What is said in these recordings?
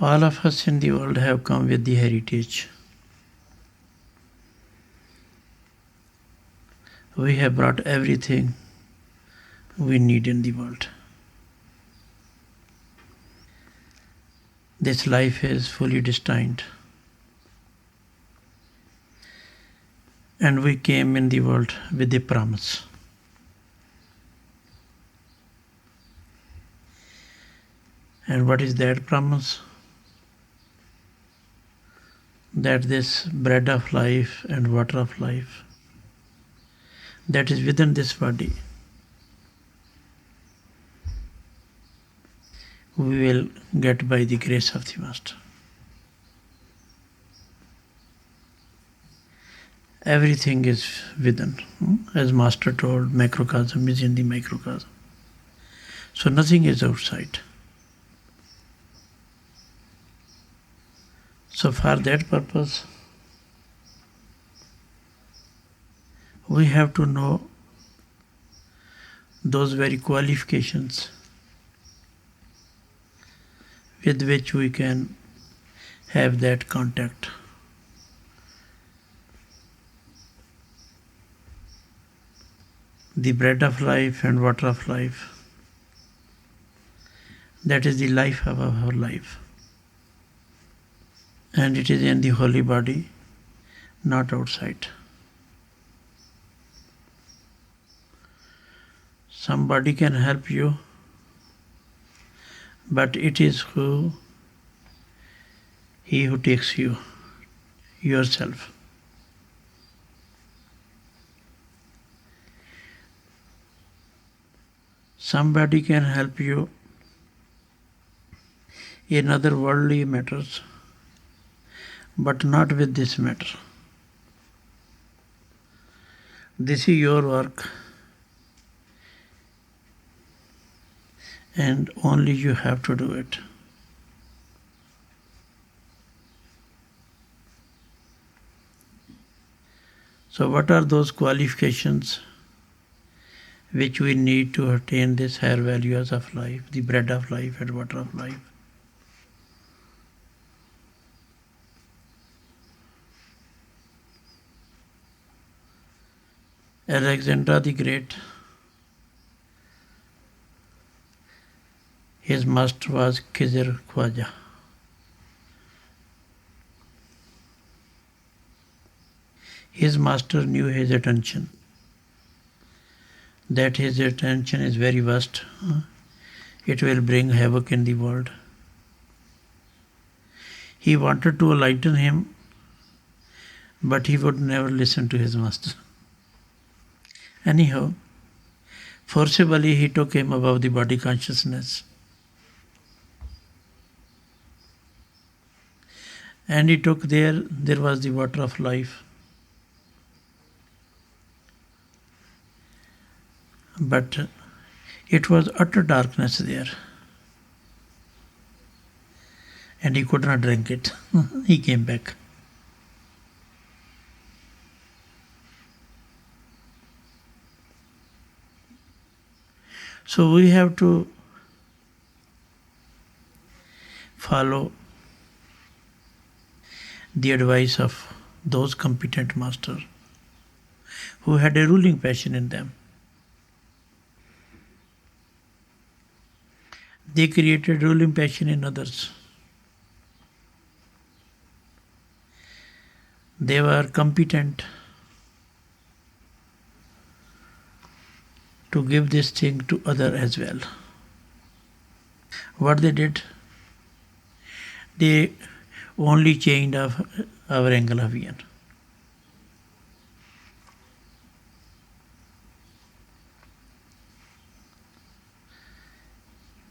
All of us in the world have come with the heritage. We have brought everything we need in the world. This life is fully destined. And we came in the world with a promise. And what is that promise? That this bread of life and water of life that is within this body, we will get by the grace of the Master. Everything is within. As Master told, macrocosm is in the microcosm. So nothing is outside. So for that purpose, we have to know those very qualifications with which we can have that contact. The bread of life and water of life, that is the life of our life. And it is in the holy body, not outside. Somebody can help you, but it is he who takes you, yourself. Somebody can help you in other worldly matters, but not with this matter. This is your work, and only you have to do it. So what are those qualifications which we need to attain this higher values of life, the bread of life and water of life? Alexander the Great, his master was Khizr Khwaja. His master knew his attention, that his attention is very vast. It will bring havoc in the world. He wanted to enlighten him, but he would never listen to his master. Anyhow, forcibly he took him above the body consciousness. And he took there was the water of life. But it was utter darkness there. And he could not drink it. He came back. So we have to follow the advice of those competent masters who had a ruling passion in them. They created ruling passion in others. They were competent to give this thing to other as well. What they did, they only changed our angle of vision.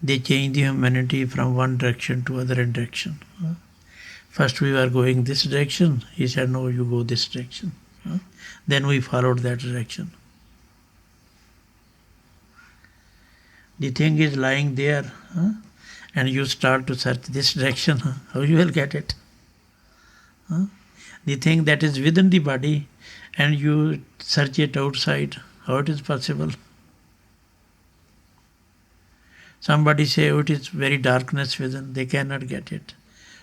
They changed the humanity from one direction to other direction. First we were going this direction. He said, no, you go this direction. Then we followed that direction. The thing is lying there, and you start to search this direction. How you will get it? The thing that is within the body, and you search it outside. How it is possible? Somebody say, oh, it is very darkness within. They cannot get it.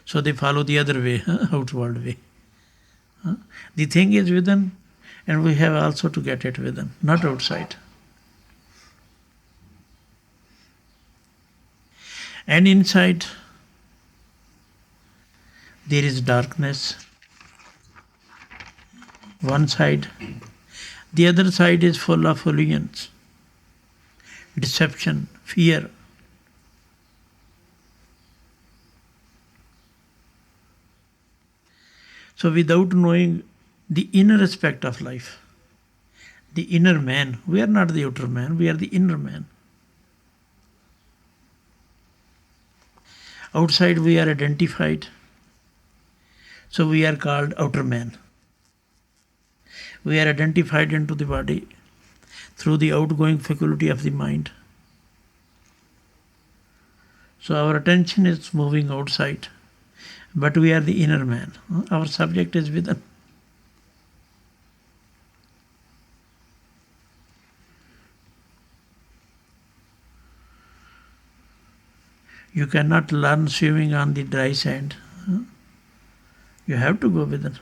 So they follow the other way, outward way. The thing is within, and we have also to get it within, not outside. And inside, there is darkness, one side. The other side is full of illusions, deception, fear. So without knowing the inner aspect of life, the inner man, we are not the outer man, we are the inner man. Outside we are identified, so we are called outer man. We are identified into the body through the outgoing faculty of the mind. So our attention is moving outside, but we are the inner man. Our subject is within. You cannot learn swimming on the dry sand. You have to go within.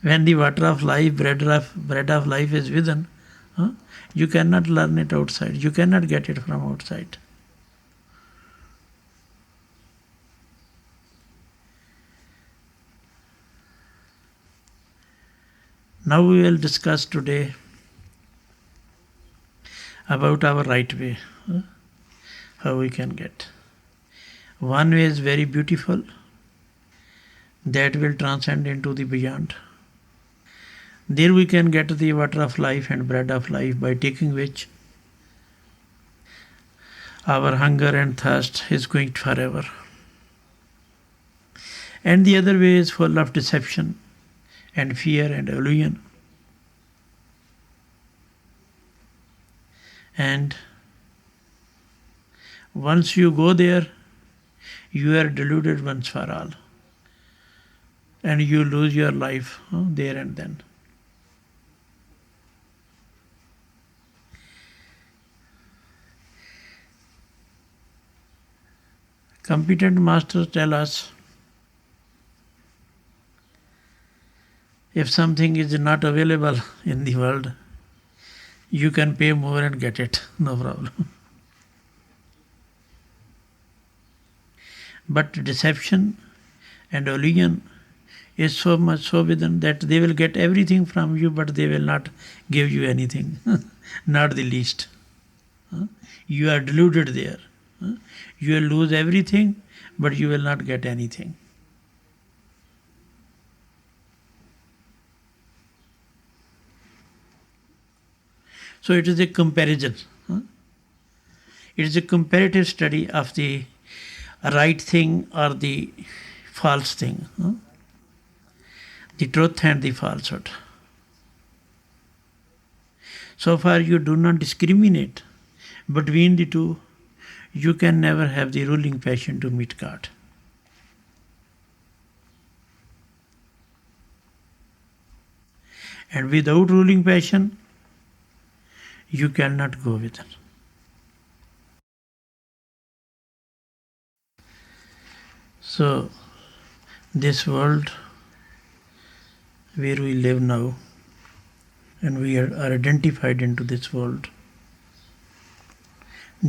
When the water of life, bread of life is within, you cannot learn it outside. You cannot get it from outside. Now we will discuss today about our right way, how we can get. One way is very beautiful, that will transcend into the beyond. There we can get the water of life and bread of life, by taking which our hunger and thirst is going forever. And the other way is full of deception and fear and illusion. And once you go there, you are deluded once for all. And you lose your life there and then. Competent masters tell us, if something is not available in the world, you can pay more and get it, no problem. But deception and illusion is so much so within that they will get everything from you, but they will not give you anything, not the least. You are deluded there. You will lose everything, but you will not get anything. So it is a comparison. It is a comparative study of the right thing or the false thing, the truth and the falsehood. So far you do not discriminate between the two, you can never have the ruling passion to meet God. And without ruling passion, you cannot go within. So, this world where we live now, and we are identified into this world,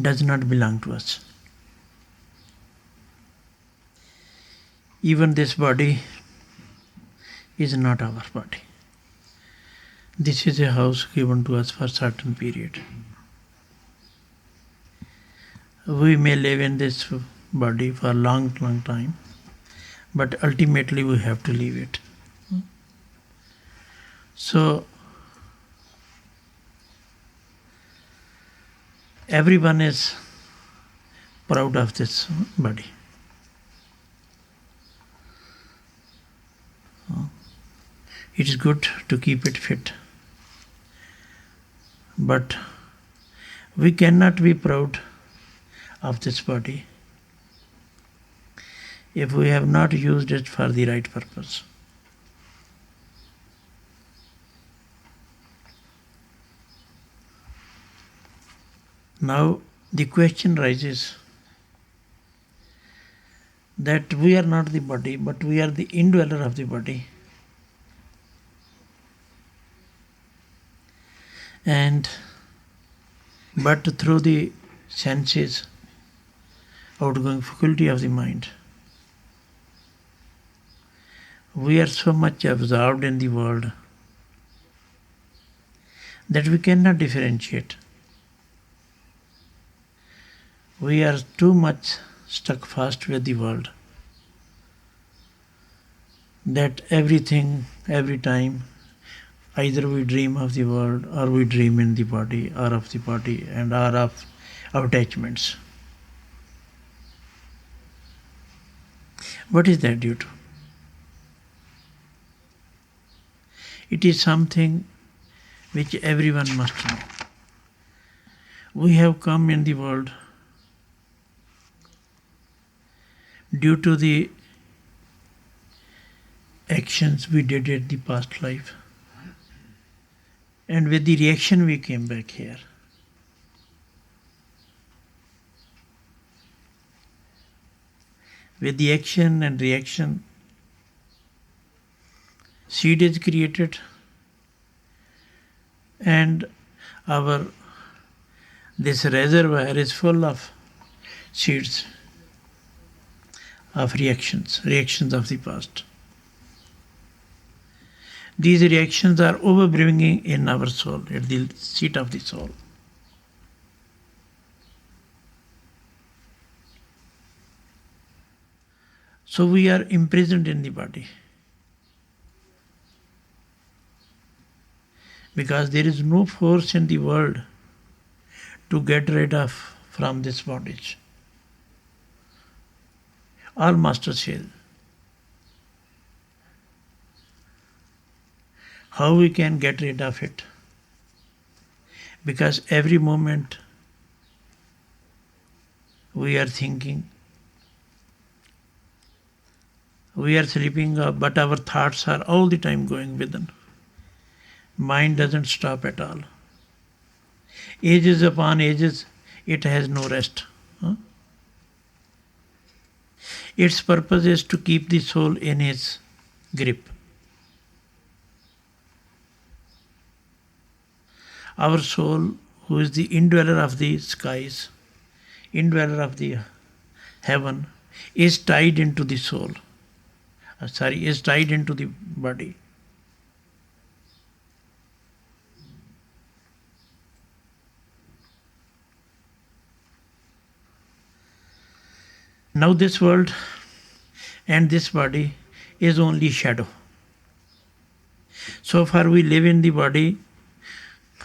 does not belong to us. Even this body is not our body. This is a house given to us for a certain period. We may live in this body for a long time, but ultimately we have to leave it. So, everyone is proud of this body. It is good to keep it fit. But we cannot be proud of this body if we have not used it for the right purpose. Now the question rises that we are not the body, but we are the indweller of the body. And but through the senses, outgoing faculty of the mind, we are so much absorbed in the world that we cannot differentiate. We are too much stuck fast with the world that everything, every time, either we dream of the world or we dream in the body or of the body and are of attachments. What is that due to? It is something which everyone must know. We have come in the world due to the actions we did in the past life. And with the reaction we came back here. With the action and reaction, seed is created and this reservoir is full of seeds of reactions of the past. These reactions are overbringing in our soul, at the seat of the soul. So we are imprisoned in the body. Because there is no force in the world to get rid of from this bondage. All masters say. How we can get rid of it? Because every moment we are thinking, we are sleeping, but our thoughts are all the time going within. Mind doesn't stop at all. Ages upon ages, it has no rest. Its purpose is to keep the soul in its grip. Our soul, who is the indweller of the skies, indweller of the heaven, is tied into the soul. Is tied into the body. Now this world and this body is only shadow. So far we live in the body,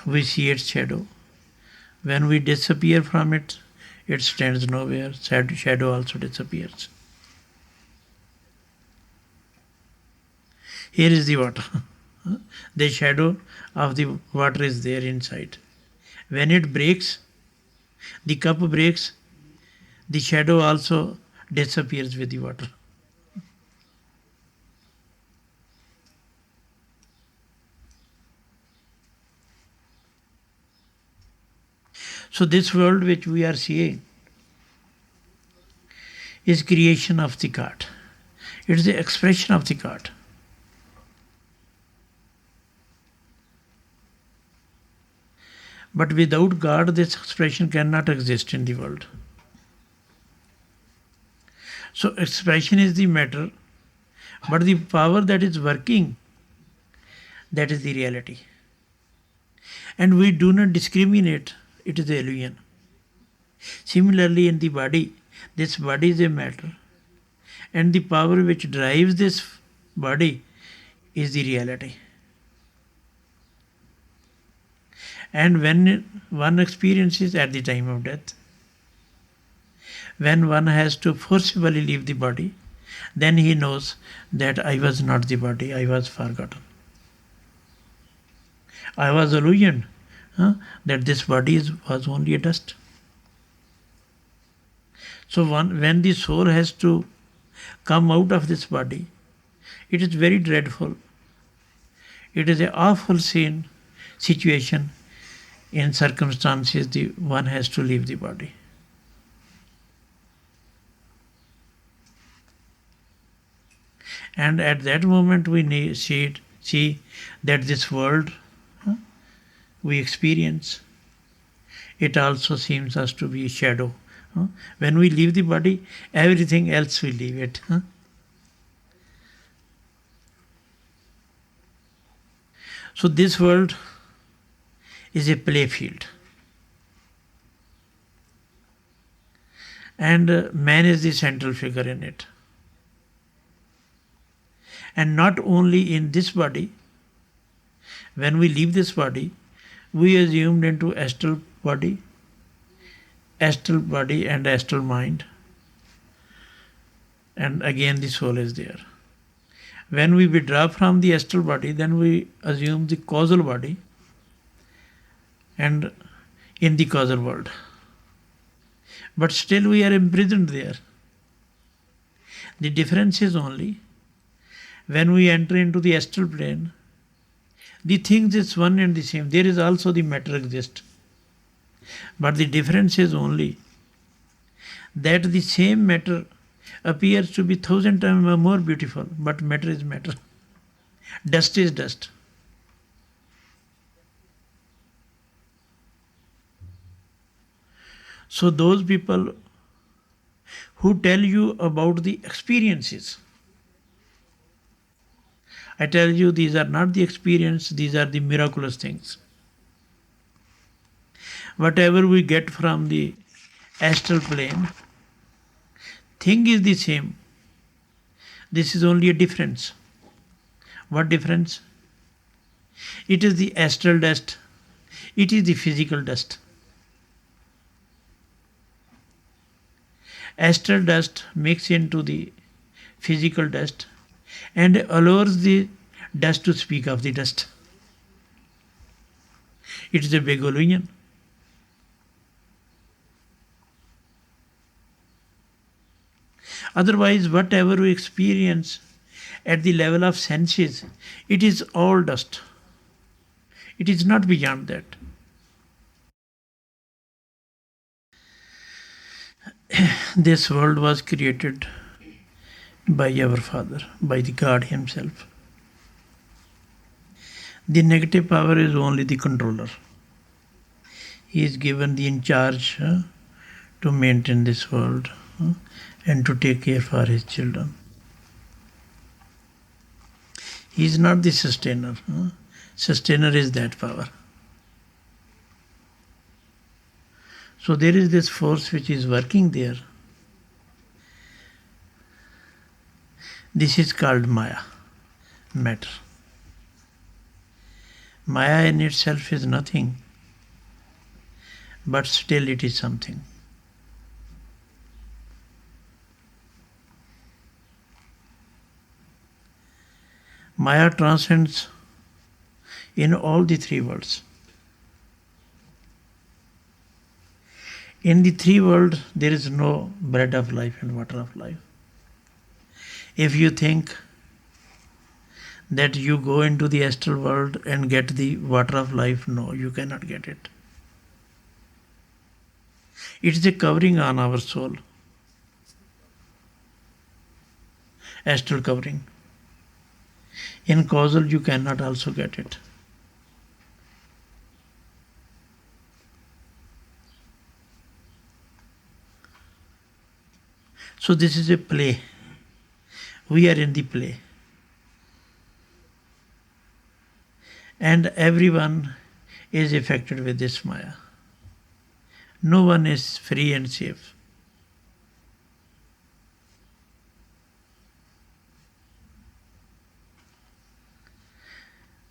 we see its shadow. When we disappear from it, it stands nowhere. Shadow also disappears. Here is the water. The shadow of the water is there inside. When it breaks, the cup breaks, the shadow also disappears with the water. So this world which we are seeing is creation of the God. It is the expression of the God. But without God, this expression cannot exist in the world. So expression is the matter, but the power that is working, that is the reality. And we do not discriminate, it is the illusion. Similarly in the body, this body is a matter, and the power which drives this body is the reality. And when one experiences at the time of death, when one has to forcibly leave the body, then he knows that I was not the body, I was forgotten. I was illusioned that this body was only a dust. So when the soul has to come out of this body, it is very dreadful. It is an awful situation. In circumstances, one has to leave the body. And at that moment we see that this world we experience, it also seems us to be a shadow. When we leave the body, everything else will leave it. So this world is a playfield. And man is the central figure in it. And not only in this body, when we leave this body, we assumed into astral body and astral mind. And again the soul is there. When we withdraw from the astral body, then we assume the causal body and in the causal world. But still we are imprisoned there. The difference is only when we enter into the astral plane, the things is one and the same. There is also the matter exists. But the difference is only that the same matter appears to be 1,000 times more beautiful, but matter is matter. Dust is dust. So those people who tell you about the experiences, I tell you these are not the experience, these are the miraculous things. Whatever we get from the astral plane, thing is the same. This is only a difference. What difference? It is the astral dust. It is the physical dust. Astral dust mixes into the physical dust and allows the dust to speak of the dust. It is a big illusion. Otherwise, whatever we experience at the level of senses, it is all dust. It is not beyond that. This world was created by our Father, by the God Himself. The negative power is only the controller. He is given the in charge to maintain this world and to take care for his children. He is not the sustainer. Sustainer is that power. So there is this force which is working there. This is called Maya, matter. Maya in itself is nothing, but still it is something. Maya transcends in all the three worlds. In the three worlds, there is no bread of life and water of life. If you think that you go into the astral world and get the water of life, no, you cannot get it. It is a covering on our soul. Astral covering. In causal, you cannot also get it. So this is a play. We are in the play. And everyone is affected with this Maya. No one is free and safe.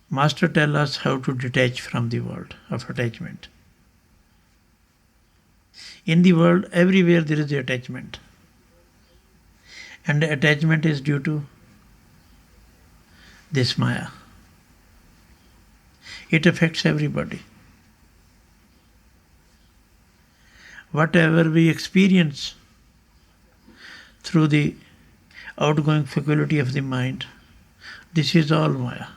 Master tells us how to detach from the world of attachment. In the world, everywhere there is attachment. And the attachment is due to this Maya. It affects everybody. Whatever we experience through the outgoing faculty of the mind, this is all Maya.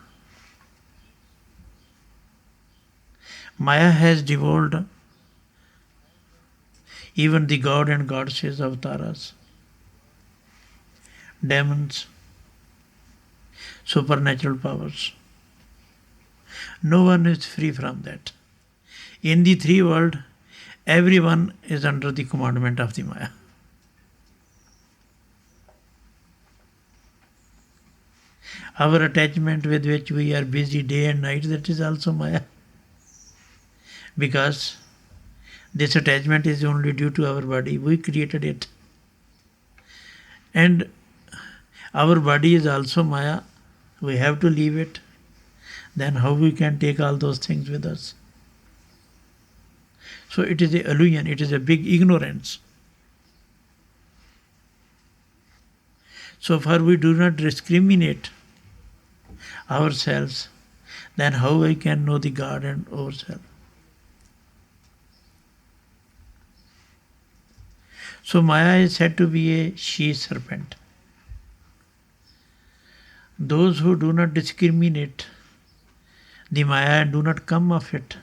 Maya has devolved even the god and goddesses, avatars, demons, supernatural powers. No one is free from that. In the three world, everyone is under the commandment of the Maya. Our attachment with which we are busy day and night, that is also Maya. Because this attachment is only due to our body. We created it. And our body is also Maya. We have to leave it. Then how we can take all those things with us? So it is an illusion. It is a big ignorance. So far we do not discriminate ourselves, then how we can know the God and ourselves? So Maya is said to be a she-serpent. Those who do not discriminate the Maya and do not come of it,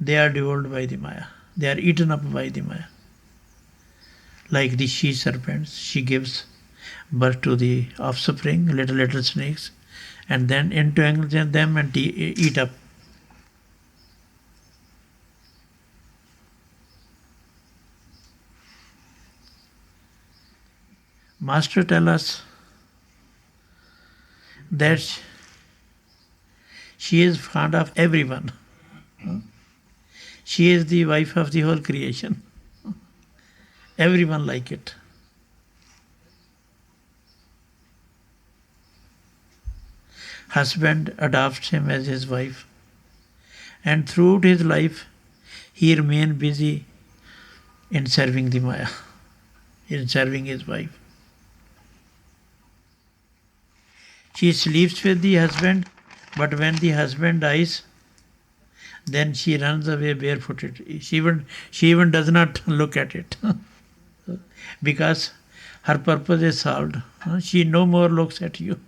they are devoured by the Maya. They are eaten up by the Maya. Like the she-serpents, she gives birth to the offspring, little snakes, and then entangle them and eat up. Master tell us that she is fond of everyone. She is the wife of the whole creation. Everyone like it. Husband adopts him as his wife, and throughout his life he remains busy in serving the Maya, in serving his wife. She sleeps with the husband, but when the husband dies, then she runs away barefooted. She even does not look at it because her purpose is solved. She no more looks at you.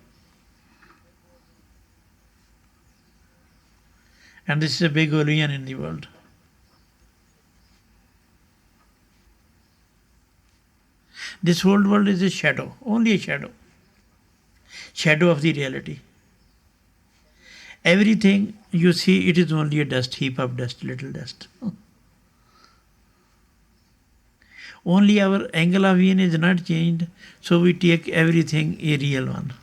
And this is a big illusion in the world. This whole world is a shadow, only a shadow. Shadow of the reality. Everything you see, it is only a dust, heap of dust, little dust. Only our angle of vision is not changed, so we take everything a real one.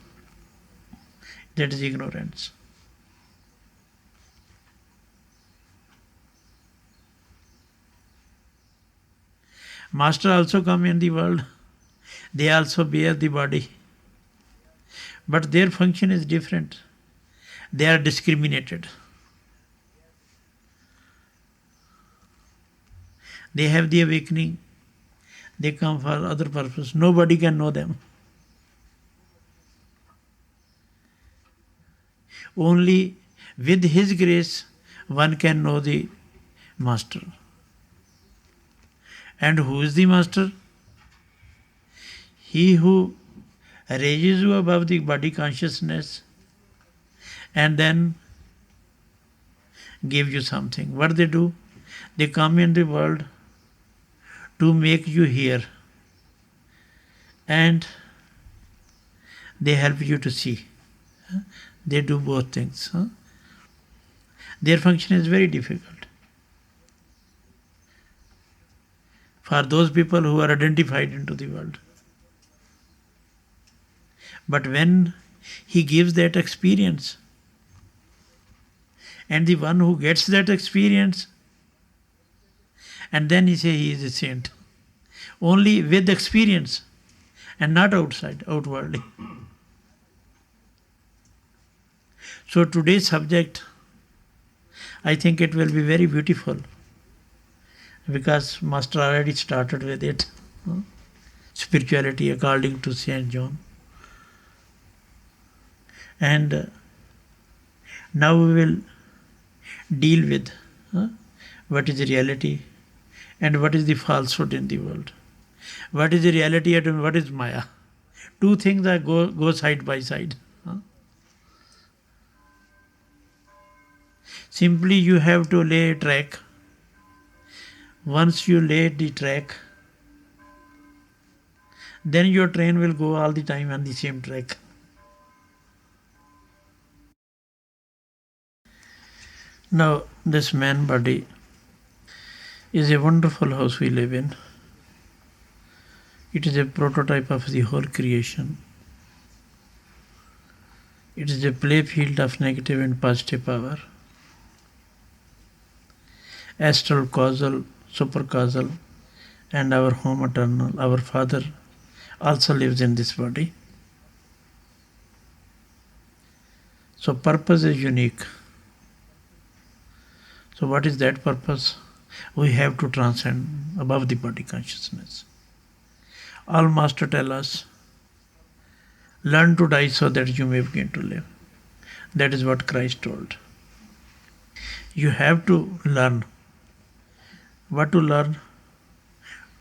That is ignorance. Master also come in the world. They also bear the body. But their function is different. They are discriminated. They have the awakening. They come for other purpose. Nobody can know them. Only with His grace one can know the Master. And who is the Master? He who raises you above the body consciousness and then give you something. What they do? They come in the world to make you hear, and they help you to see. They do both things. Their function is very difficult. For those people who are identified into the world. But when He gives that experience, and the one who gets that experience, and then he says he is a saint, only with experience and not outside, outwardly. So today's subject, I think it will be very beautiful, because Master already started with it. Spirituality according to St. John. And now we will deal with what is the reality and what is the falsehood in the world. What is the reality and what is Maya? Two things that go side by side. Simply you have to lay a track. Once you lay the track, then your train will go all the time on the same track. Now, this man body is a wonderful house we live in. It is a prototype of the whole creation. It is a playfield of negative and positive power. Astral, causal, supercausal, and our home eternal, our Father, also lives in this body. So purpose is unique. So what is that purpose? We have to transcend above the body consciousness. All masters tell us, learn to die so that you may begin to live. That is what Christ told. You have to learn. What to learn?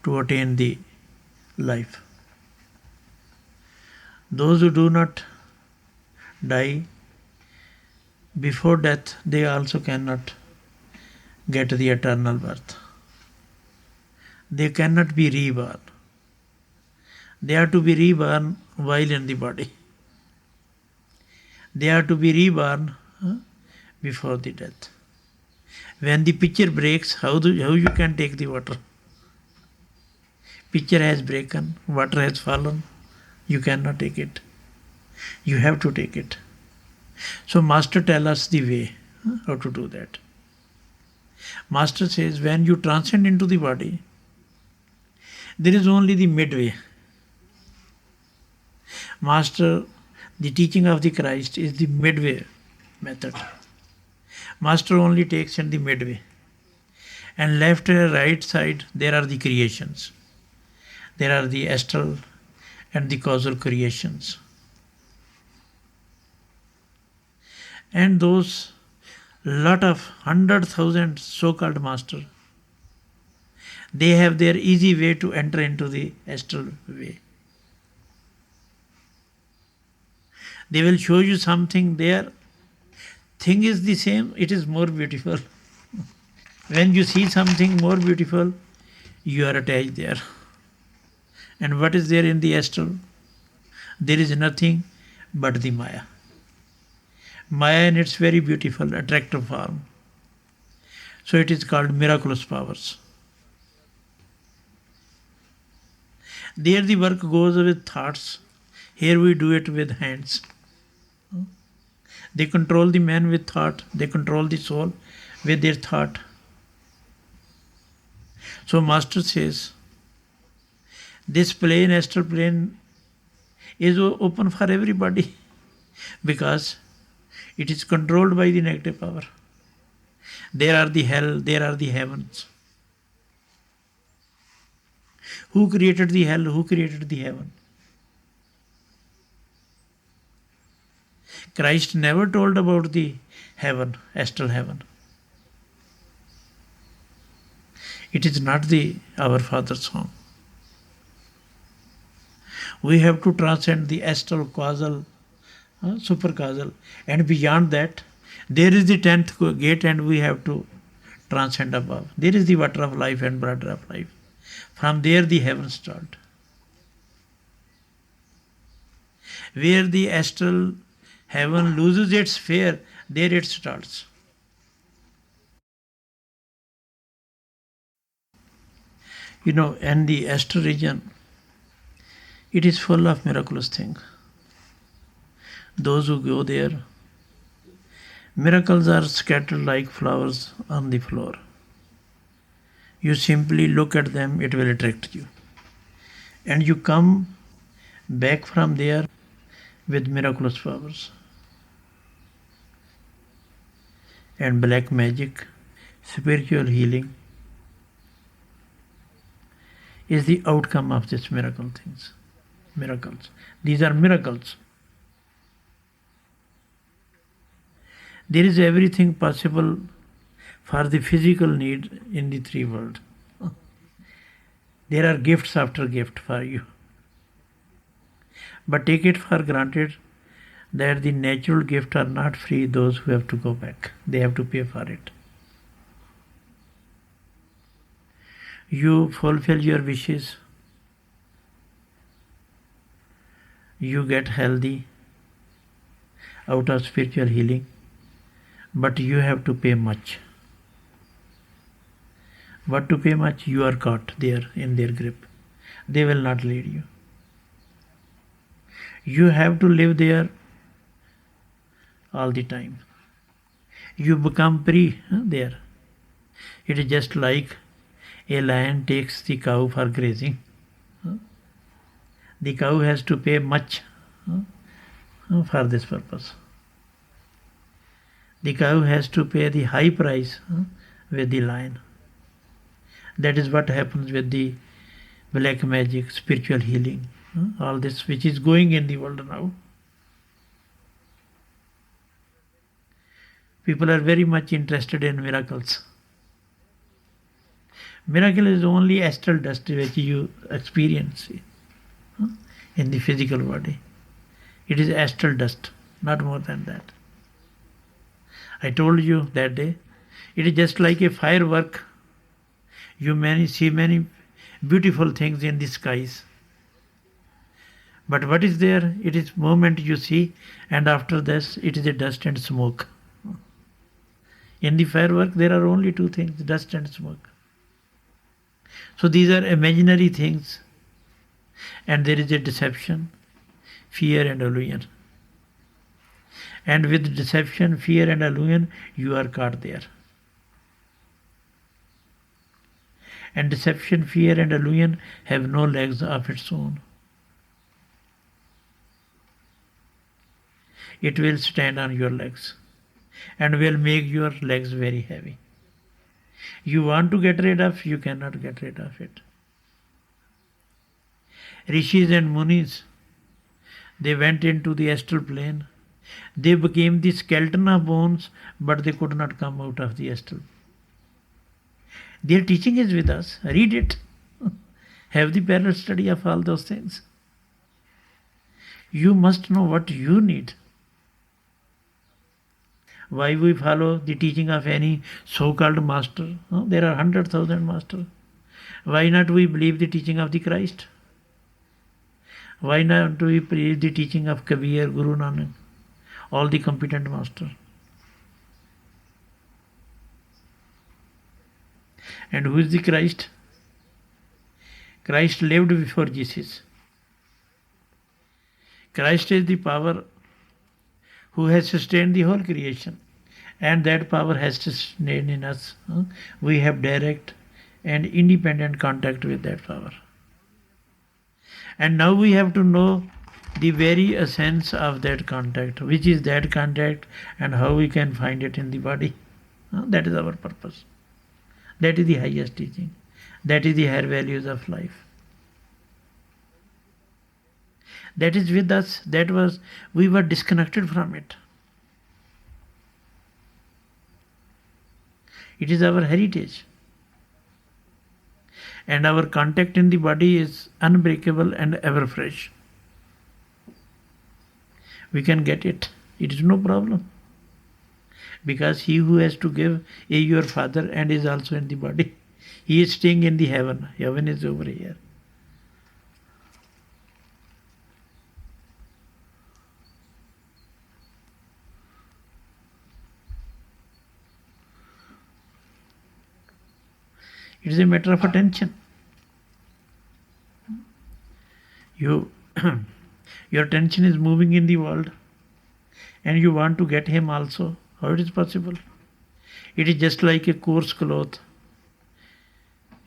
To attain the life. Those who do not die before death, they also cannot get the eternal birth. They cannot be reborn. They are to be reborn while in the body. They are to be reborn before the death. When the pitcher breaks, how you can take the water? Pitcher has broken, water has fallen. You cannot take it. You have to take it. So Master tell us the way how to do that. Master says when you transcend into the body, there is only the midway. Master, the teaching of the Christ is the midway method. Master only takes in the midway. And left and right side, there are the creations. There are the astral and the causal creations. And those lot of 100,000 so-called masters, they have their easy way to enter into the astral way. They will show you something there. Thing is the same, it is more beautiful. When you see something more beautiful, you are attached there. And what is there in the astral? There is nothing but the Maya. Maya in its very beautiful, attractive form. So it is called miraculous powers. There the work goes with thoughts. Here we do it with hands. They control the man with thought. They control the soul with their thought. So Master says, this plane, astral plane, is open for everybody because it is controlled by the negative power. There are the hell, there are the heavens. Who created the hell? Who created the heaven? Christ never told about the heaven, astral heaven. It is not our Father's home. We have to transcend the astral, causal, supercausal, and beyond that, there is the 10th gate, and we have to transcend above. There is the water of life and blood of life. From there, the heavens start. Where the astral heaven loses its sphere, there it starts. And the astral region, it is full of miraculous things. Those who go there, miracles are scattered like flowers on the floor. You simply look at them, it will attract you. And you come back from there with miraculous powers. And black magic, spiritual healing is the outcome of these miracles. These are miracles. There is everything possible for the physical need in the three worlds. There are gifts after gift for you. But take it for granted that the natural gifts are not free, those who have to go back. They have to pay for it. You fulfill your wishes. You get healthy out of spiritual healing. but you have to pay much. What to pay much? You are caught there in their grip. They will not lead you. You have to live there all the time. You become free there. It is just like a lion takes the cow for grazing. The cow has to pay much for this purpose. The cow has to pay the high price with the lion. That is what happens with the black magic, spiritual healing, all this which is going in the world now. People are very much interested in miracles. Miracle is only astral dust which you experience in the physical body. It is astral dust, not more than that. I told you that day, it is just like a firework. You see many beautiful things in the skies. But what is there? It is moment you see, and after this it is a dust and smoke. In the firework there are only two things, dust and smoke. So these are imaginary things, and there is a deception, fear and illusion. And with deception, fear and illusion, you are caught there. And deception, fear and illusion have no legs of its own. It will stand on your legs and will make your legs very heavy. You want to get rid of, you cannot get rid of it. Rishis and Munis, they went into the astral plane. They became the skeleton of bones, but they could not come out of the astral. Their teaching is with us. Read it. Have the parallel study of all those things. You must know what you need. Why we follow the teaching of any so-called master? There are 100,000 masters. Why not we believe the teaching of the Christ? Why not we believe the teaching of Kabir, Guru Nanak, all the competent masters? And who is the Christ? Christ lived before Jesus. Christ is the power who has sustained the whole creation, and that power has sustained in us. We have direct and independent contact with that power. And now we have to know the very essence of that contact, which is that contact and how we can find it in the body. That is our purpose. That is the highest teaching. That is the higher values of life. That is with us. We were disconnected from it. It is our heritage. And our contact in the body is unbreakable and ever fresh. We can get it. It is no problem. Because he who has to give is your Father and is also in the body. He is staying in the heaven. Heaven is over here. It is a matter of attention. Your attention is moving in the world and you want to get him also. How it is possible? It is just like a coarse cloth.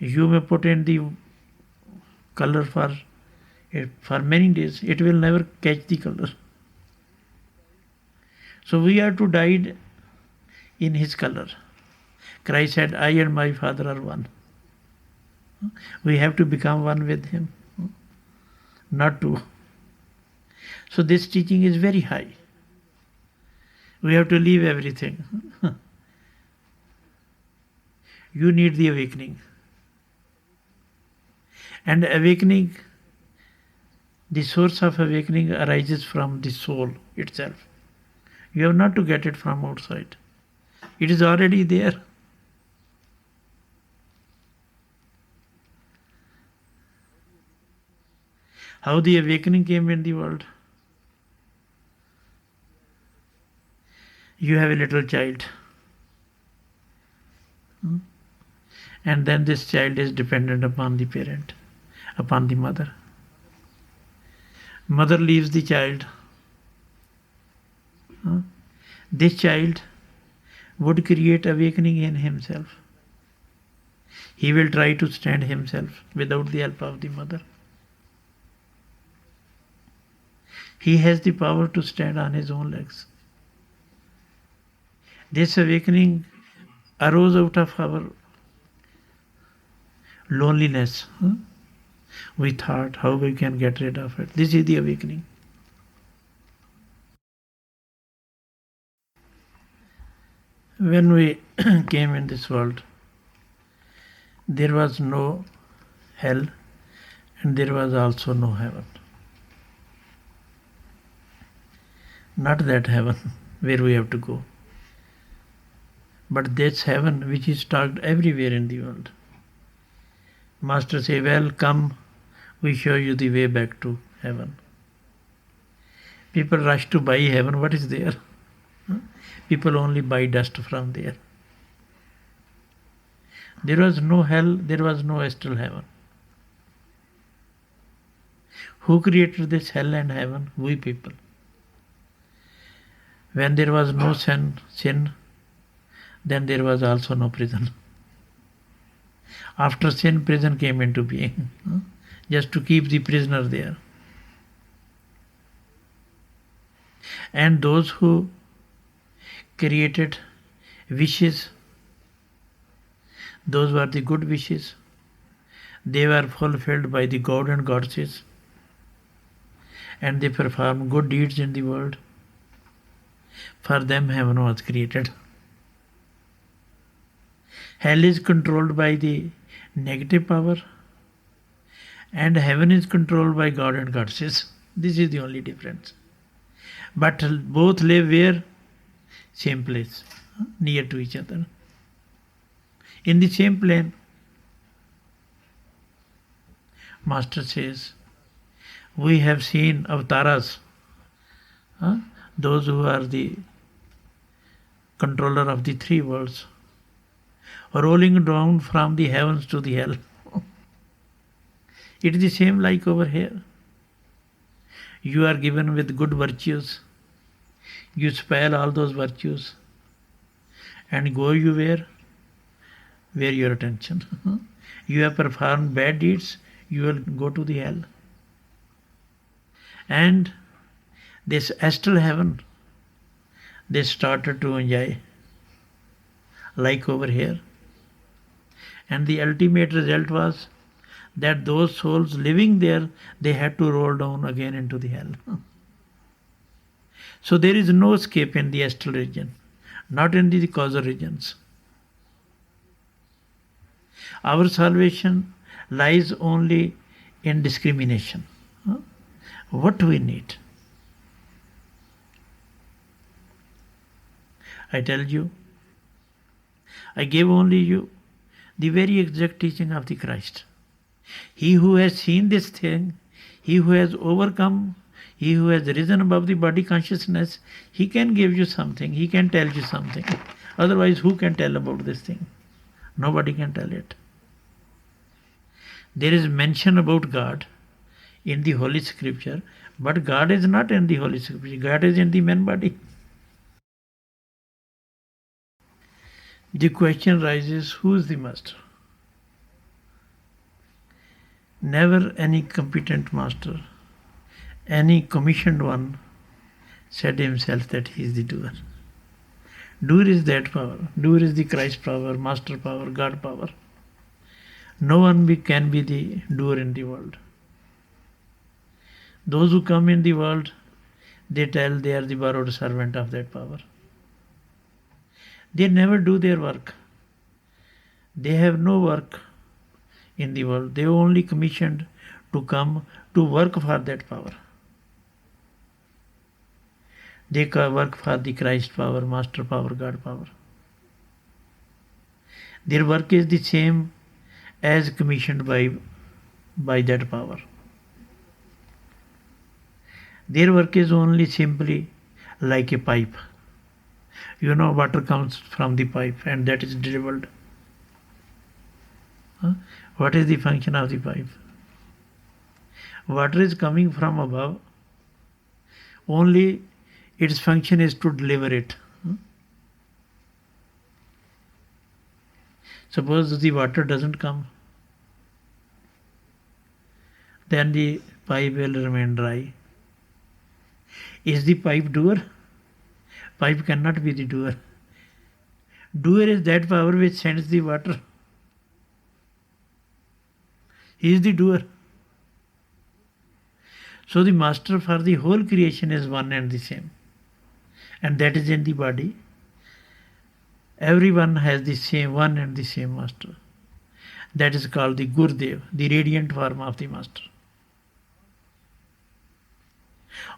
You may put in the color for many days. It will never catch the color. So we are to dye in his color. Christ said, I and my Father are one. We have to become one with him, not two. So this teaching is very high. We have to leave everything. You need the awakening. And awakening, the source of awakening arises from the soul itself. You have not to get it from outside. It is already there. How the awakening came in the world? You have a little child. And then this child is dependent upon the parent, upon the mother. Mother leaves the child. This child would create awakening in himself. He will try to stand himself without the help of the mother. He has the power to stand on his own legs. This awakening arose out of our loneliness. We thought how we can get rid of it. This is the awakening. When we came in this world, there was no hell and there was also no heaven. Not that heaven where we have to go, but this heaven which is talked everywhere in the world. Master say, well, come, we show you the way back to heaven. People rush to buy heaven. What is there? People only buy dust from there. There was no hell, there was no astral heaven. Who created this hell and heaven? We people. When there was no sin, then there was also no prison. After sin, prison came into being, just to keep the prisoner there. And those who created wishes, those were the good wishes. They were fulfilled by the god and goddesses, and they performed good deeds in the world. For them, heaven was created. Hell is controlled by the negative power, and heaven is controlled by God and goddesses. This is the only difference. But both live where? Same place, near to each other, in the same plane. Master says, we have seen avatars, those who are the controller of the three worlds, rolling down from the heavens to the hell. It is the same like over here. You are given with good virtues. You spoil all those virtues. And go you where? Where your attention. You have performed bad deeds, you will go to the hell. And this astral heaven, they started to enjoy, like over here. And the ultimate result was that those souls living there, they had to roll down again into the hell. So there is no escape in the astral region, not in the causal regions. Our salvation lies only in discrimination. What do we need? I tell you, I gave only you the very exact teaching of the Christ. He who has seen this thing, he who has overcome, he who has risen above the body consciousness, he can give you something, he can tell you something. Otherwise, who can tell about this thing? Nobody can tell it. There is mention about God in the Holy Scripture, but God is not in the Holy Scripture. God is in the man body. The question rises, who is the master? Never any competent master, any commissioned one said himself that he is the doer. Doer is that power. Doer is the Christ power, master power, God power. No one can be the doer in the world. Those who come in the world, they tell they are the borrowed servant of that power. They never do their work. They have no work in the world. They are only commissioned to come to work for that power. They work for the Christ power, master power, God power. Their work is the same as commissioned by that power. Their work is only simply like a pipe. You know, water comes from the pipe and that is dribbled. What is the function of the pipe? Water is coming from above. Only its function is to deliver it. Suppose the water doesn't come, then the pipe will remain dry. Is the pipe doer? Pipe cannot be the doer. Doer is that power which sends the water. He is the doer. So the master for the whole creation is one and the same. And that is in the body. Everyone has the same one and the same master. That is called the Gurudev, the radiant form of the master.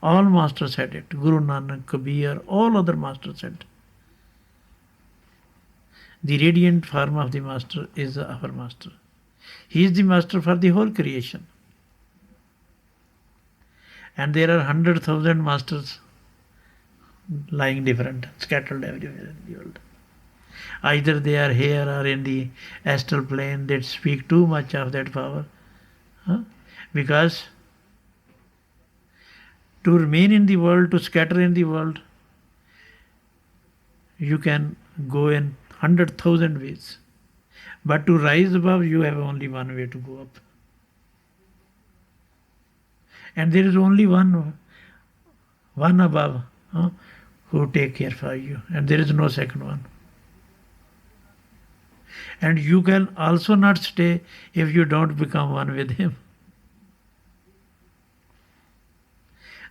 All masters said it. Guru Nanak, Kabir, all other masters said. The radiant form of the master is our master. He is the master for the whole creation. And there are 100,000 masters lying different, scattered everywhere in the world. Either they are here or in the astral plane that speak too much of that power. Because to remain in the world, to scatter in the world, you can go in 100,000 ways. But to rise above, you have only one way to go up. And there is only one above who take care for you. And there is no second one. And you can also not stay if you don't become one with him.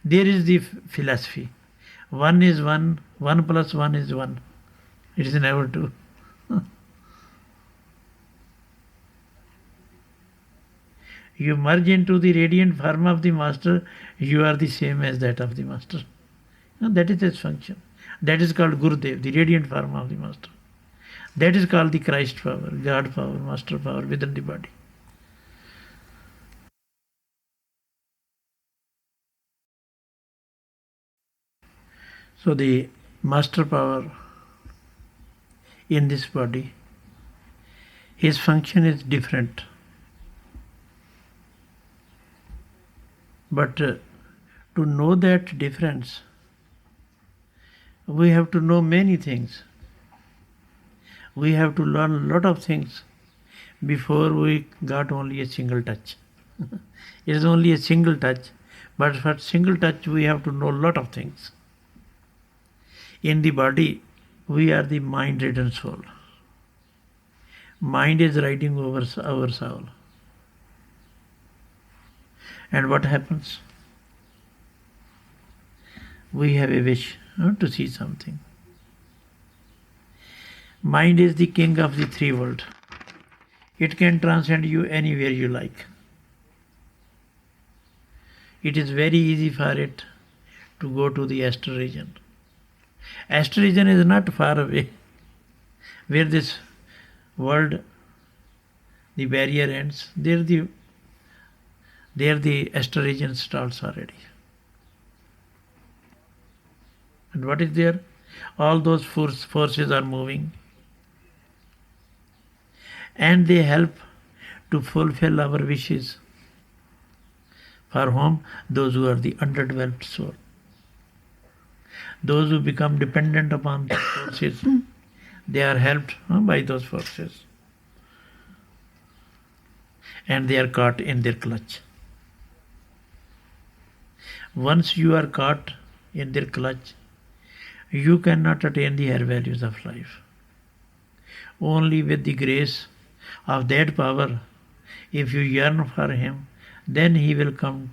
There is the philosophy. One is one, one plus one is one. It is never two. You merge into the radiant form of the master, you are the same as that of the master. That is its function. That is called Gurudev, the radiant form of the master. That is called the Christ power, God power, master power within the body. So the master power in this body, his function is different. But to know that difference, we have to know many things. We have to learn a lot of things before we got only a single touch. It is only a single touch, but for single touch we have to know a lot of things. In the body, we are the mind-ridden soul. Mind is riding over our soul. And what happens? We have a wish to see something. Mind is the king of the three worlds. It can transcend you anywhere you like. It is very easy for it to go to the astral region. Astral region is not far away. Where this world, the barrier ends, there the astral region starts already. And what is there? All those forces are moving. And they help to fulfill our wishes. For whom? Those who are the underdeveloped soul. Those who become dependent upon the forces, they are helped by those forces. And they are caught in their clutch. Once you are caught in their clutch, you cannot attain the higher values of life. Only with the grace of that power, if you yearn for him, then he will come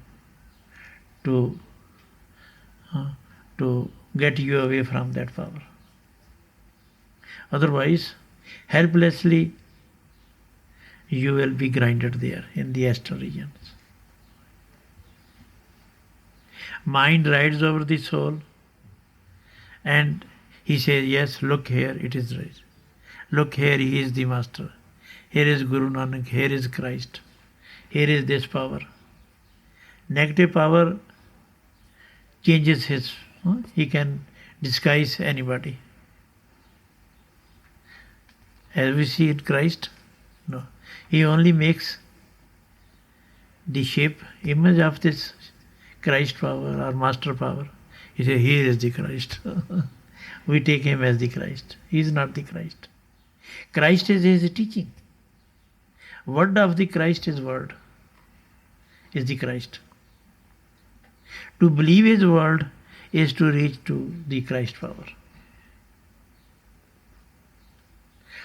to get you away from that power. Otherwise, helplessly, you will be grinded there in the astral regions. Mind rides over the soul and he says, yes, look here, it is right. Look here, he is the master. Here is Guru Nanak, here is Christ. Here is this power. Negative power changes he can disguise anybody. as we see in Christ? No. He only makes the shape, image of this Christ power or master power. He says, he is the Christ. We take him as the Christ. He is not the Christ. Christ is his teaching. Word of the Christ is word, is the Christ. To believe his word is to reach to the Christ power.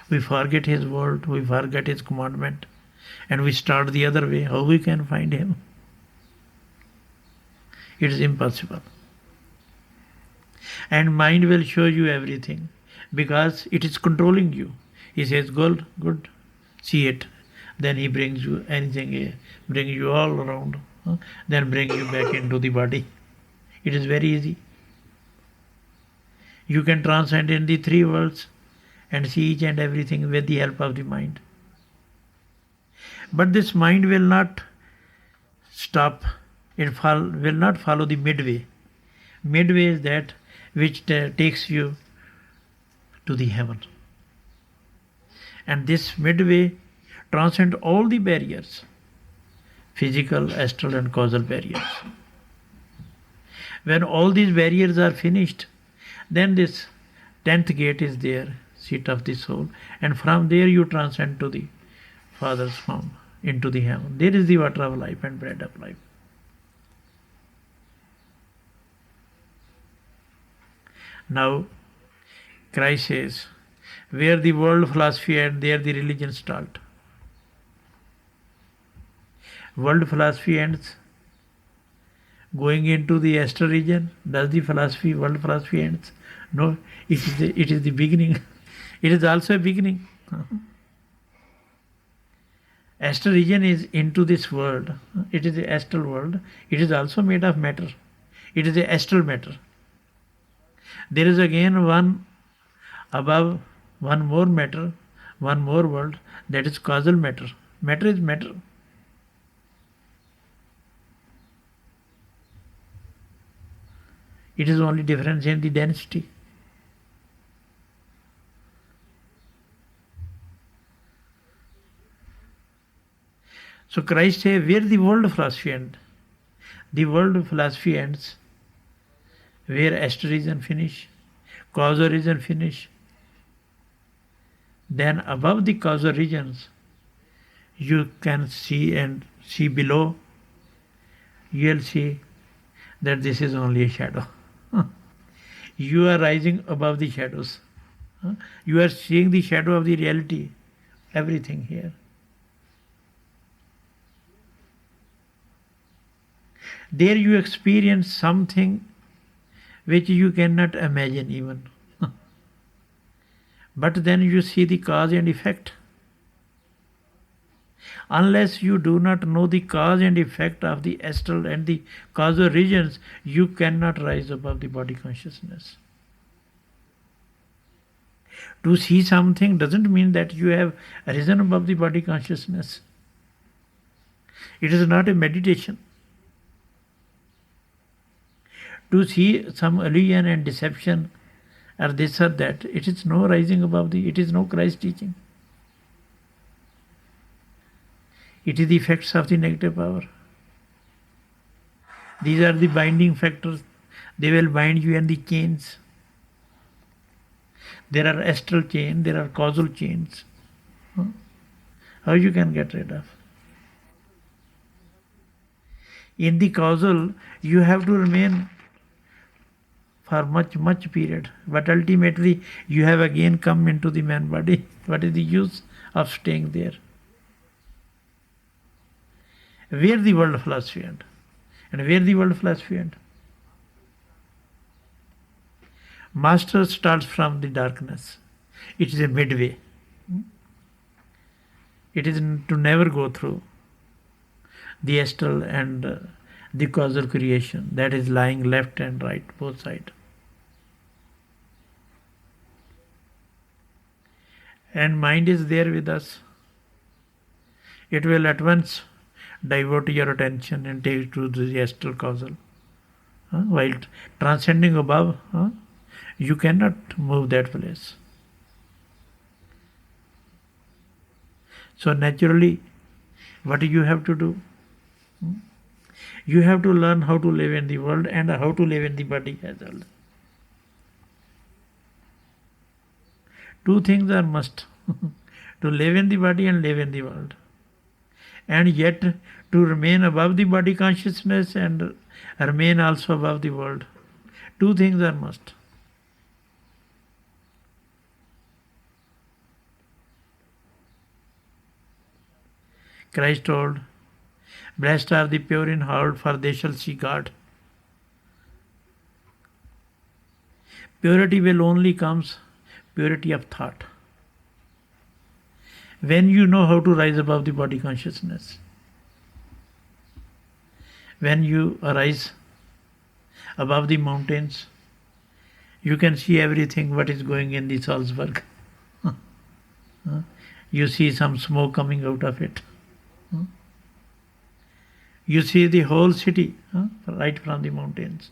We forget his word, we forget his commandment, and we start the other way. How we can find him? It is impossible. And mind will show you everything because it is controlling you. He says, good, see it. Then he brings you anything, bring you all around, then bring you back into the body. It is very easy. You can transcend in the three worlds and see each and everything with the help of the mind. But this mind will not stop. It will not follow the midway. Midway is that which takes you to the heaven. And this midway transcends all the barriers, physical, astral and causal barriers. When all these barriers are finished, then this 10th gate is there, seat of the soul, and from there you transcend to the Father's home, into the heaven. There is the water of life and bread of life. Now, Christ says, where the world philosophy ends, there the religion starts. World philosophy ends, going into the astral region. Does the philosophy, world philosophy ends? No, it is the beginning. It is also a beginning. Astral region is into this world. It is the astral world. It is also made of matter. It is the astral matter. There is again one above, one more matter, one more world, that is causal matter. Matter is matter. It is only difference in the density. So Christ says, where the world philosophy ends? The world philosophy ends where astral region finish, causal region finish. Then above the causal regions, you can see and see below, you will see that this is only a shadow. You are rising above the shadows. You are seeing the shadow of the reality, everything here. There you experience something which you cannot imagine even. But then you see the cause and effect. Unless you do not know the cause and effect of the astral and the causal regions, you cannot rise above the body consciousness. To see something doesn't mean that you have risen above the body consciousness. It is not a meditation. To see some illusion and deception or this or that, it is no rising above it is no Christ teaching. It is the effects of the negative power. These are the binding factors. They will bind you in the chains. There are astral chains, there are causal chains. How you can get rid of? In the causal, you have to remain for much period. But ultimately, you have again come into the man body. What is the use of staying there? Where the world philosophy ends? And where the world philosophy ends? Master starts from the darkness. It is a midway. It is to never go through the astral and the causal creation that is lying left and right, both sides. And mind is there with us. It will at once divert your attention and take it to the astral causal. While transcending above, you cannot move that place. So naturally, what you have to do? You have to learn how to live in the world and how to live in the body as well. Two things are must to live in the body and live in the world. And yet to remain above the body consciousness and remain also above the world. Two things are must. Christ told, "Blessed are the pure in heart, for they shall see God." Purity will only comes purity of thought. When you know how to rise above the body consciousness, when you arise above the mountains, you can see everything what is going in the Salzburg. You see some smoke coming out of it. You see the whole city right from the mountains.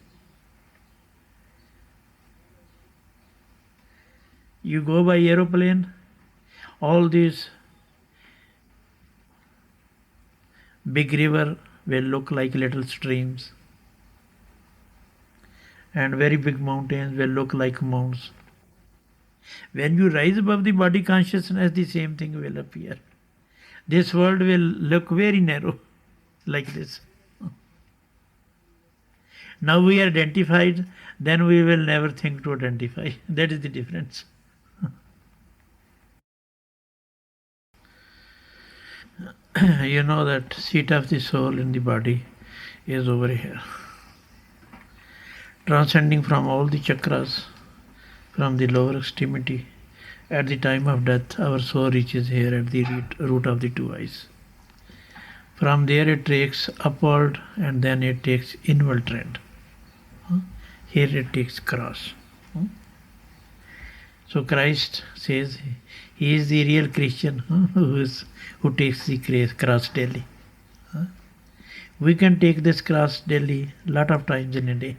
You go by aeroplane, all these big river will look like little streams, and very big mountains will look like mounds. When you rise above the body consciousness, the same thing will appear. This world will look very narrow, like this. Now we are identified, then we will never think to identify. That is the difference. You know that seat of the soul in the body is over here. Transcending from all the chakras, from the lower extremity, at the time of death, our soul reaches here at the root of the two eyes. From there it takes upward and then it takes inward trend. Here it takes cross. So Christ says he is the real Christian who takes the cross daily. We can take this cross daily lot of times in a day.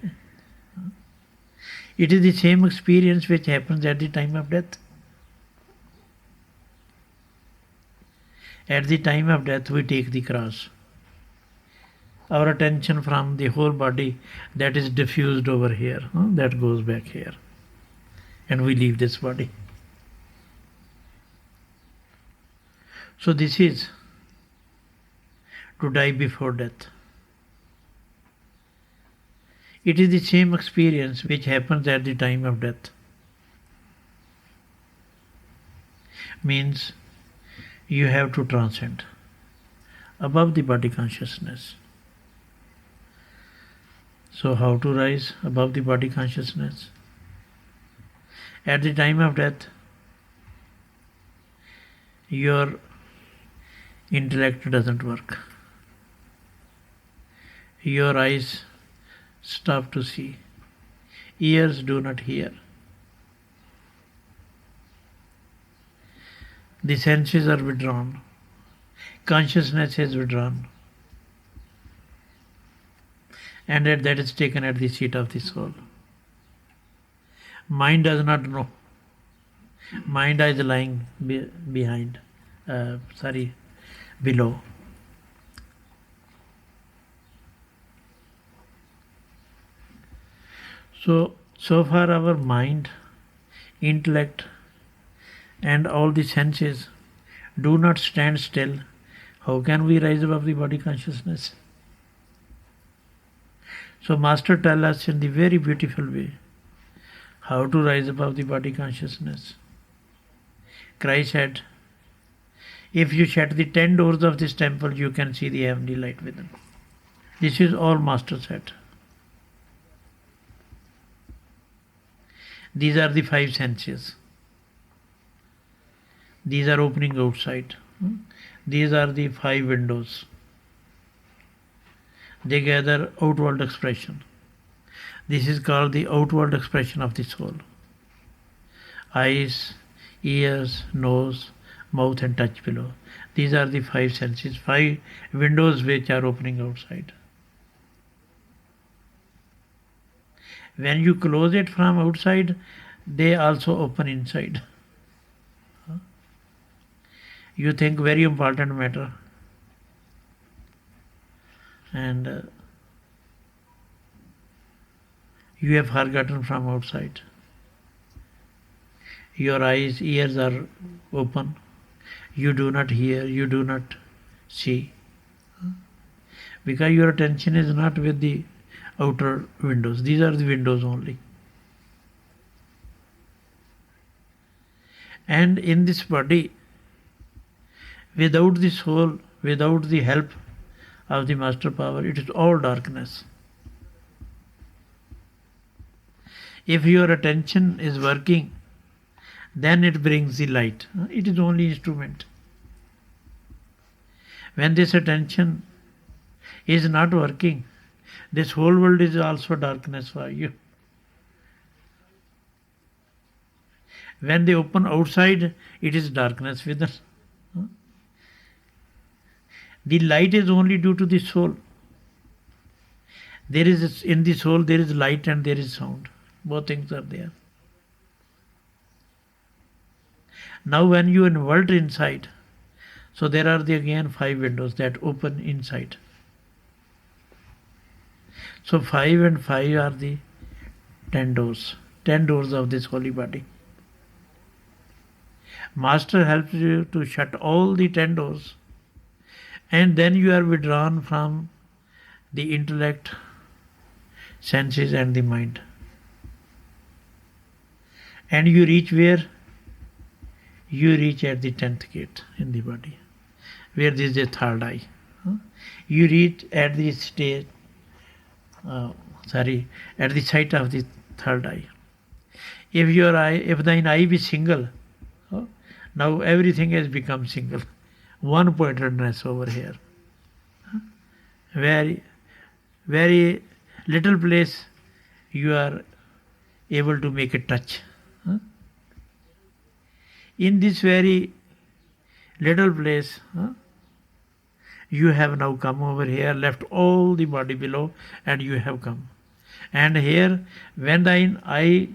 It is the same experience which happens at the time of death. At the time of death, we take the cross. Our attention from the whole body that is diffused over here, that goes back here. And we leave this body. So this is to die before death. It is the same experience which happens at the time of death. Means you have to transcend above the body consciousness. So how to rise above the body consciousness? At the time of death, your intellect doesn't work. Your eyes stop to see. Ears do not hear. The senses are withdrawn. Consciousness is withdrawn. And that is taken at the seat of the soul. Mind does not know. Mind is lying behind, below. So far our mind, intellect, and all the senses do not stand still. How can we rise above the body consciousness? So Master tells us in the very beautiful way how to rise above the body consciousness. Christ said, if you shut the 10 doors of this temple, you can see the heavenly light within. This is all Master said. These are the 5 senses. These are opening outside. These are the 5 windows. They gather outward expression. This is called the outward expression of the soul. Eyes, ears, nose, mouth and touch below. These are the 5 senses, 5 windows which are opening outside. When you close it from outside, they also open inside. You think very important matter, and you have forgotten from outside. Your eyes, ears are open. You do not hear, you do not see. Because your attention is not with the outer windows. These are the windows only. And in this body, without the soul, without the help of the master power, it is all darkness. If your attention is working, then it brings the light. It is only instrument. When this attention is not working, this whole world is also darkness for you. When they open outside, it is darkness within. The light is only due to the soul. There is, in the soul, there is light and there is sound. Both things are there. Now when you invert inside, so there are again 5 windows that open inside. So 5 and 5 are the 10 doors. 10 doors of this holy body. Master helps you to shut all the 10 doors, and then you are withdrawn from the intellect, senses and the mind. And you reach where? You reach at the 10th gate in the body, where there is a third eye. You reach at the state, at the sight of the third eye. If thine eye be single, now everything has become single. One-pointedness over here. Very, very little place you are able to make a touch. In this very little place, you have now come over here, left all the body below, and you have come. And here, when thine eye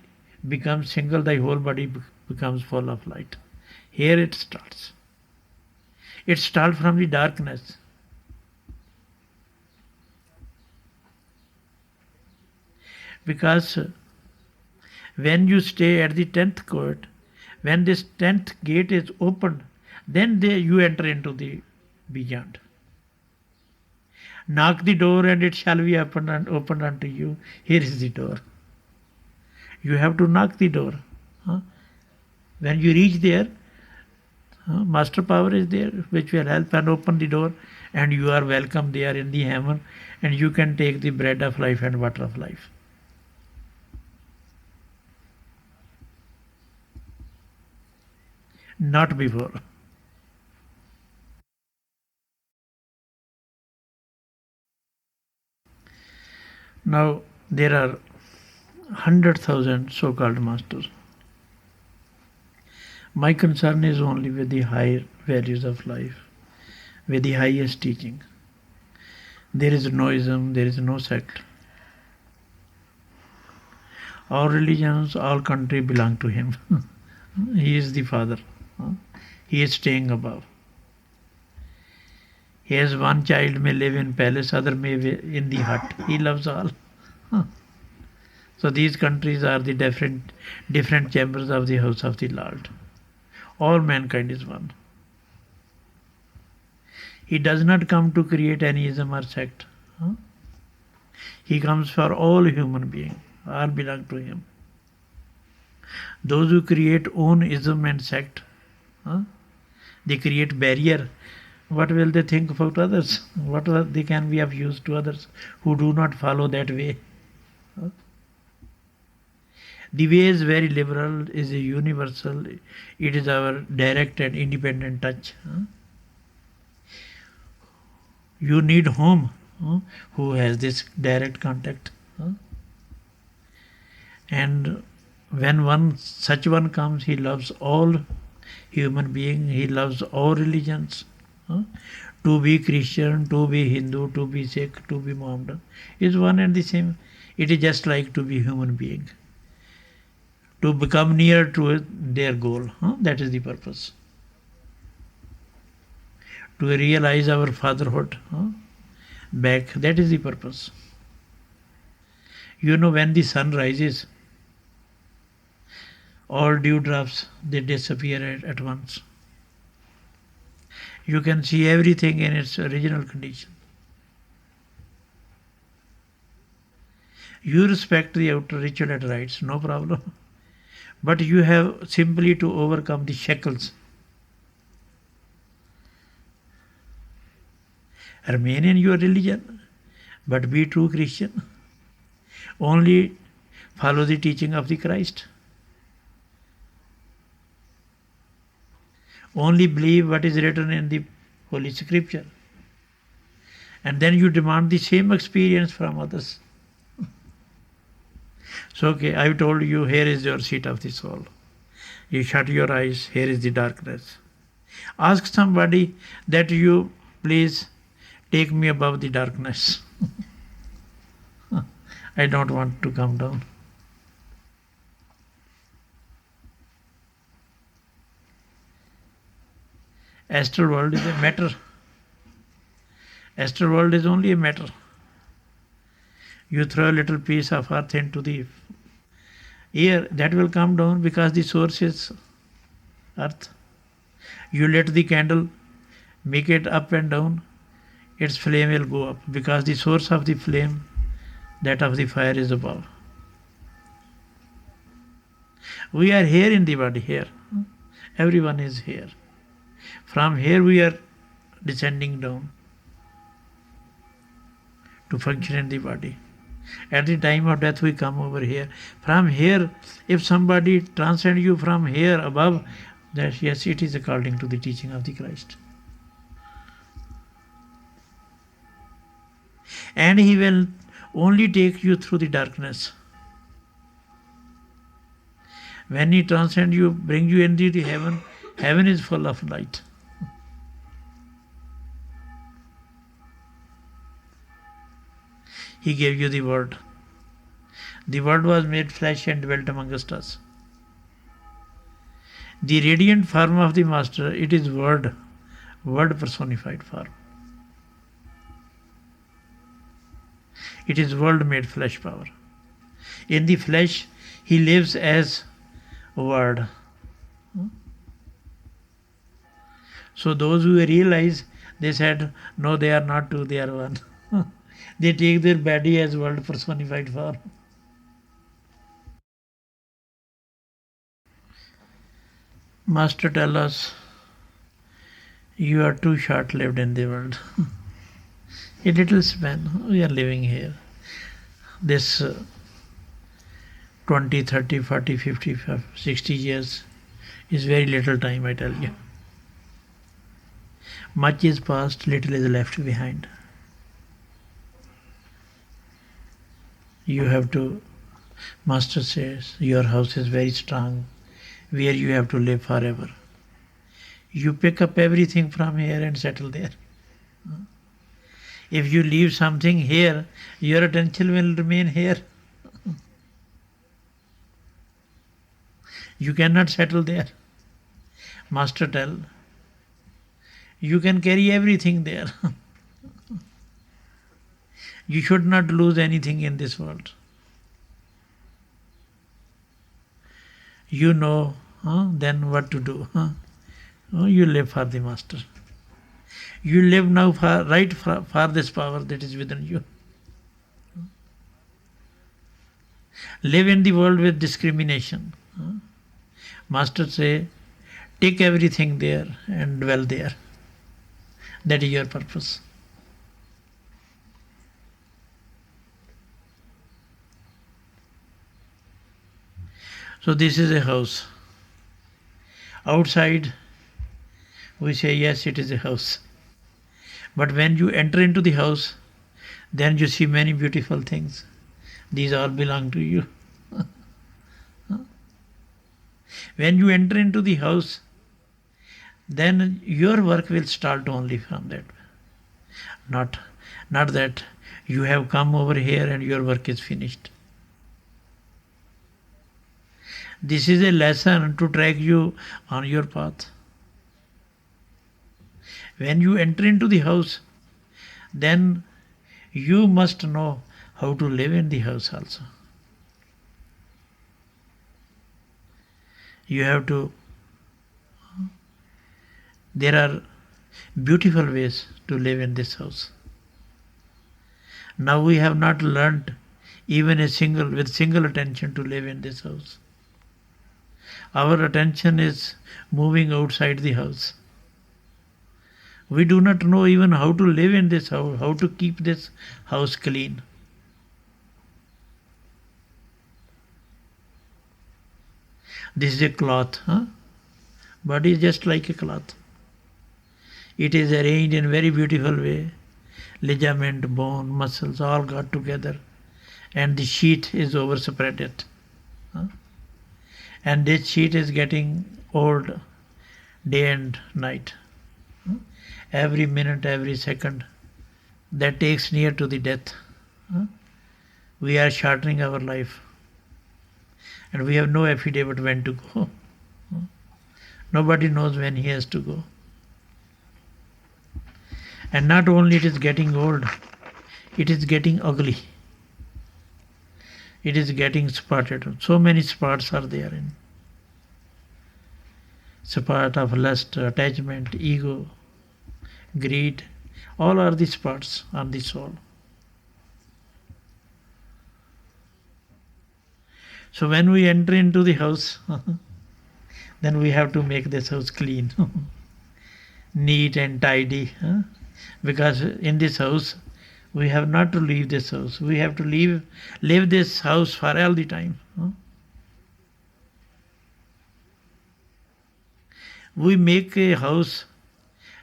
becomes single, thy whole body becomes full of light. Here it starts. It starts from the darkness. Because when you stay at the 10th court, when this 10th gate is opened, then you enter into the beyond. Knock the door and it shall be opened unto you. Here is the door. You have to knock the door. When you reach there, master power is there, which will help and open the door, and you are welcome there in the heaven, and you can take the bread of life and water of life. Not before. Now there are 100,000 so-called masters. My concern is only with the higher values of life, with the highest teaching. There is no ism, there is no sect. All religions, all country belong to him. He is the father. He is staying above. He has one child may live in palace, other may live in the hut. He loves all. So these countries are the different chambers of the house of the Lord. All mankind is one. He does not come to create any ism or sect. He comes for all human beings. All belong to him. Those who create own ism and sect, they create barrier. What will they think about others? What they can be of use to others who do not follow that way? The way is very liberal, is a universal. It is our direct and independent touch. You need whom? Who has this direct contact. And when such one comes, he loves all human beings, he loves all religions. To be Christian, to be Hindu, to be Sikh, to be Mohammedan is one and the same. It is just like to be human being. To become near to their goal. That is the purpose. to realize our fatherhood back. That is the purpose. You know, when the sun rises, all dewdrops, they disappear at once. You can see everything in its original condition. You respect the outer ritual and rites, no problem. But you have simply to overcome the shackles. Remain in your religion, but be true Christian. Only follow the teaching of the Christ. Only believe what is written in the Holy Scripture. And then you demand the same experience from others. So, okay, I've told you, here is your seat of the soul. You shut your eyes, here is the darkness. Ask somebody that you please take me above the darkness. I don't want to come down. Astral world is a matter. Astral world is only a matter. You throw a little piece of earth into the air, that will come down because the source is earth. You let the candle make it up and down, its flame will go up because the source of the flame, that of the fire, is above. We are here in the body, here. Everyone is here. From here we are descending down to function in the body. At the time of death we come over here. From here, if somebody transcends you from here above, that yes, it is according to the teaching of the Christ. And he will only take you through the darkness. When he transcends you, bring you into the heaven, heaven is full of light. He gave you the word. The word was made flesh and dwelt amongst us. The radiant form of the Master, it is word, word personified form. It is word made flesh power. In the flesh, he lives as word. So those who realize, they said, no, they are not two, they are one. They take their body as word personified form. Master tell us, you are too short-lived in the world. A little span, we are living here. This 20, 30, 40, 50, 60 years is very little time, I tell you. Much is past, little is left behind. You have to, Master says, your house is very strong, where you have to live forever. You pick up everything from here and settle there. If you leave something here, your attention will remain here. You cannot settle there. Master tell, you can carry everything there. You should not lose anything in this world. You know then what to do. You live for the Master. You live now for this power that is within you. Live in the world with discrimination. Master say, take everything there and dwell there. That is your purpose. So this is a house. Outside, we say, yes, it is a house. But when you enter into the house, then you see many beautiful things. These all belong to you. When you enter into the house, then your work will start only from that. Not that you have come over here and your work is finished. This is a lesson to track you on your path. When you enter into the house, then you must know how to live in the house also. You have to, there are beautiful ways to live in this house. Now we have not learnt even with single attention to live in this house. Our attention is moving outside the house. We do not know even how to live in this house, how to keep this house clean. This is a cloth, body is just like a cloth. It is arranged in a very beautiful way. Ligament, bone, muscles all got together, and the sheet is overspread it. And this sheet is getting old day and night. Every minute, every second, that takes near to the death. We are shortening our life, and we have no affidavit when to go. Nobody knows when he has to go. And not only it is getting old, it is getting ugly. It is getting spotted. So many spots are there in. Spot of lust, attachment, ego, greed, all are the spots on the soul. So when we enter into the house, then we have to make this house clean, neat and tidy. Because in this house, we have not to leave this house. We have to live this house for all the time. We make a house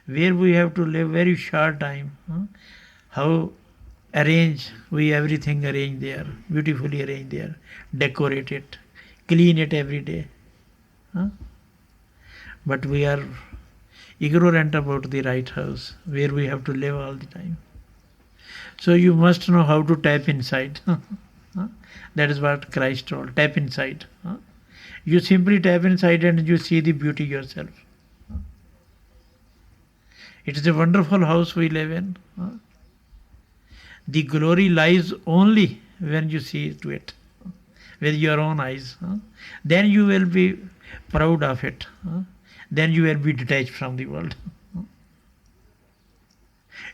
where we have to live very short time. How we everything arrange there, beautifully arrange there, decorate it, clean it every day. But we are ignorant about the right house where we have to live all the time. So you must know how to tap inside. That is what Christ told, tap inside. You simply tap inside and you see the beauty yourself. It is a wonderful house we live in. The glory lies only when you see to it with your own eyes. Then you will be proud of it. Then you will be detached from the world.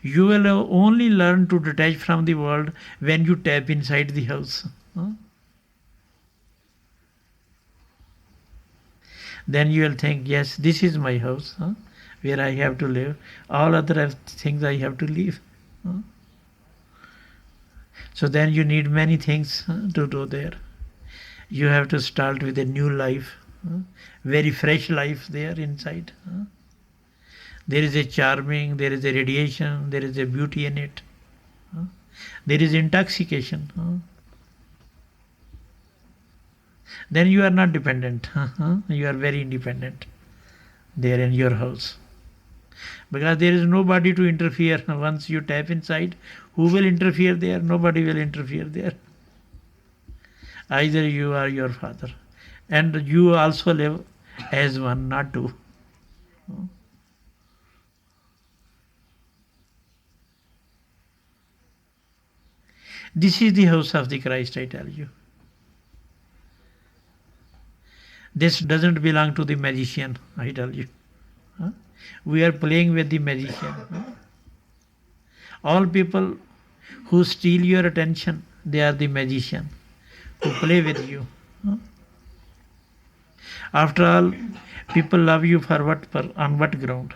You will only learn to detach from the world when you tap inside the house. Then you will think, yes, this is my house, where I have to live. All other things I have to leave. So then you need many things to do there. You have to start with a new life, very fresh life there inside. There is a charming, there is a radiation, there is a beauty in it. There is intoxication. Then you are not dependent. You are very independent there in your house. Because there is nobody to interfere. Once you tap inside, who will interfere there? Nobody will interfere there. Either you or your father. And you also live as one, not two. This is the house of the Christ, I tell you. This doesn't belong to the magician, I tell you. We are playing with the magician. All people who steal your attention, they are the magician who play with you. After all, people love you for on what ground?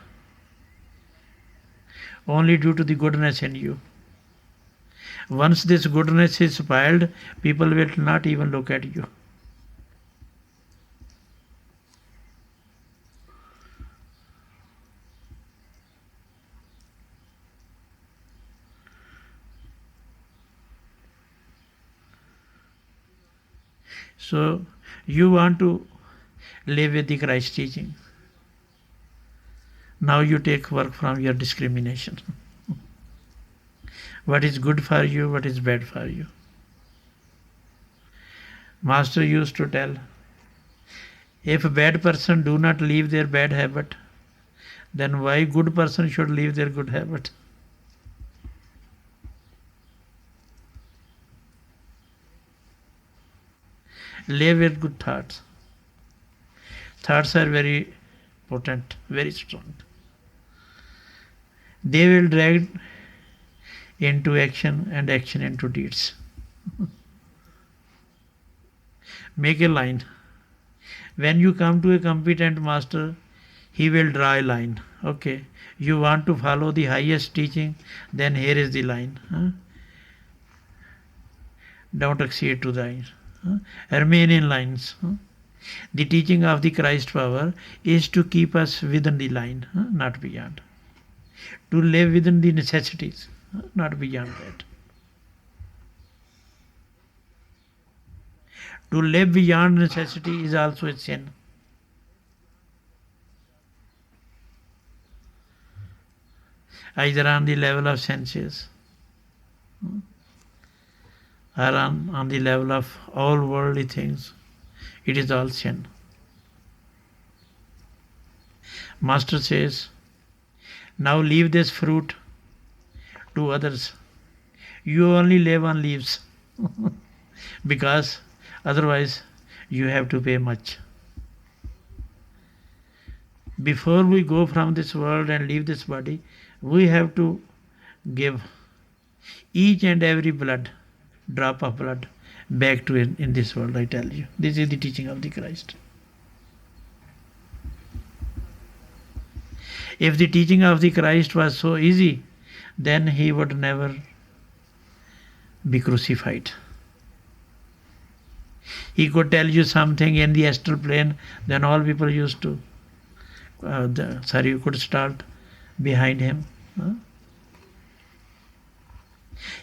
Only due to the goodness in you. Once this goodness is spoiled, people will not even look at you. So you want to live with the Christ teaching. Now you take work from your discrimination. What is good for you, what is bad for you. Master used to tell, if a bad person do not leave their bad habit, Then why good person should leave their good habit? Live with good thoughts. Thoughts are very potent, very strong. They will drag into action and action into deeds. Make a line. When you come to a competent master, he will draw a line. Okay, you want to follow the highest teaching, then here is the line. Don't exceed to the line. Remain in lines. The teaching of the Christ power is to keep us within the line, not beyond. To live within the necessities, not beyond that. To live beyond necessity is also a sin. Either on the level of senses or on the level of all worldly things, it is all sin. Master says, now leave this fruit to others. You only live on leaves because otherwise you have to pay much. Before we go from this world and leave this body, we have to give each and every drop of blood back to in this world, I tell you. This is the teaching of the Christ. If the teaching of the Christ was so easy, then he would never be crucified. He could tell you something in the astral plane, then all people used to, you could start behind him.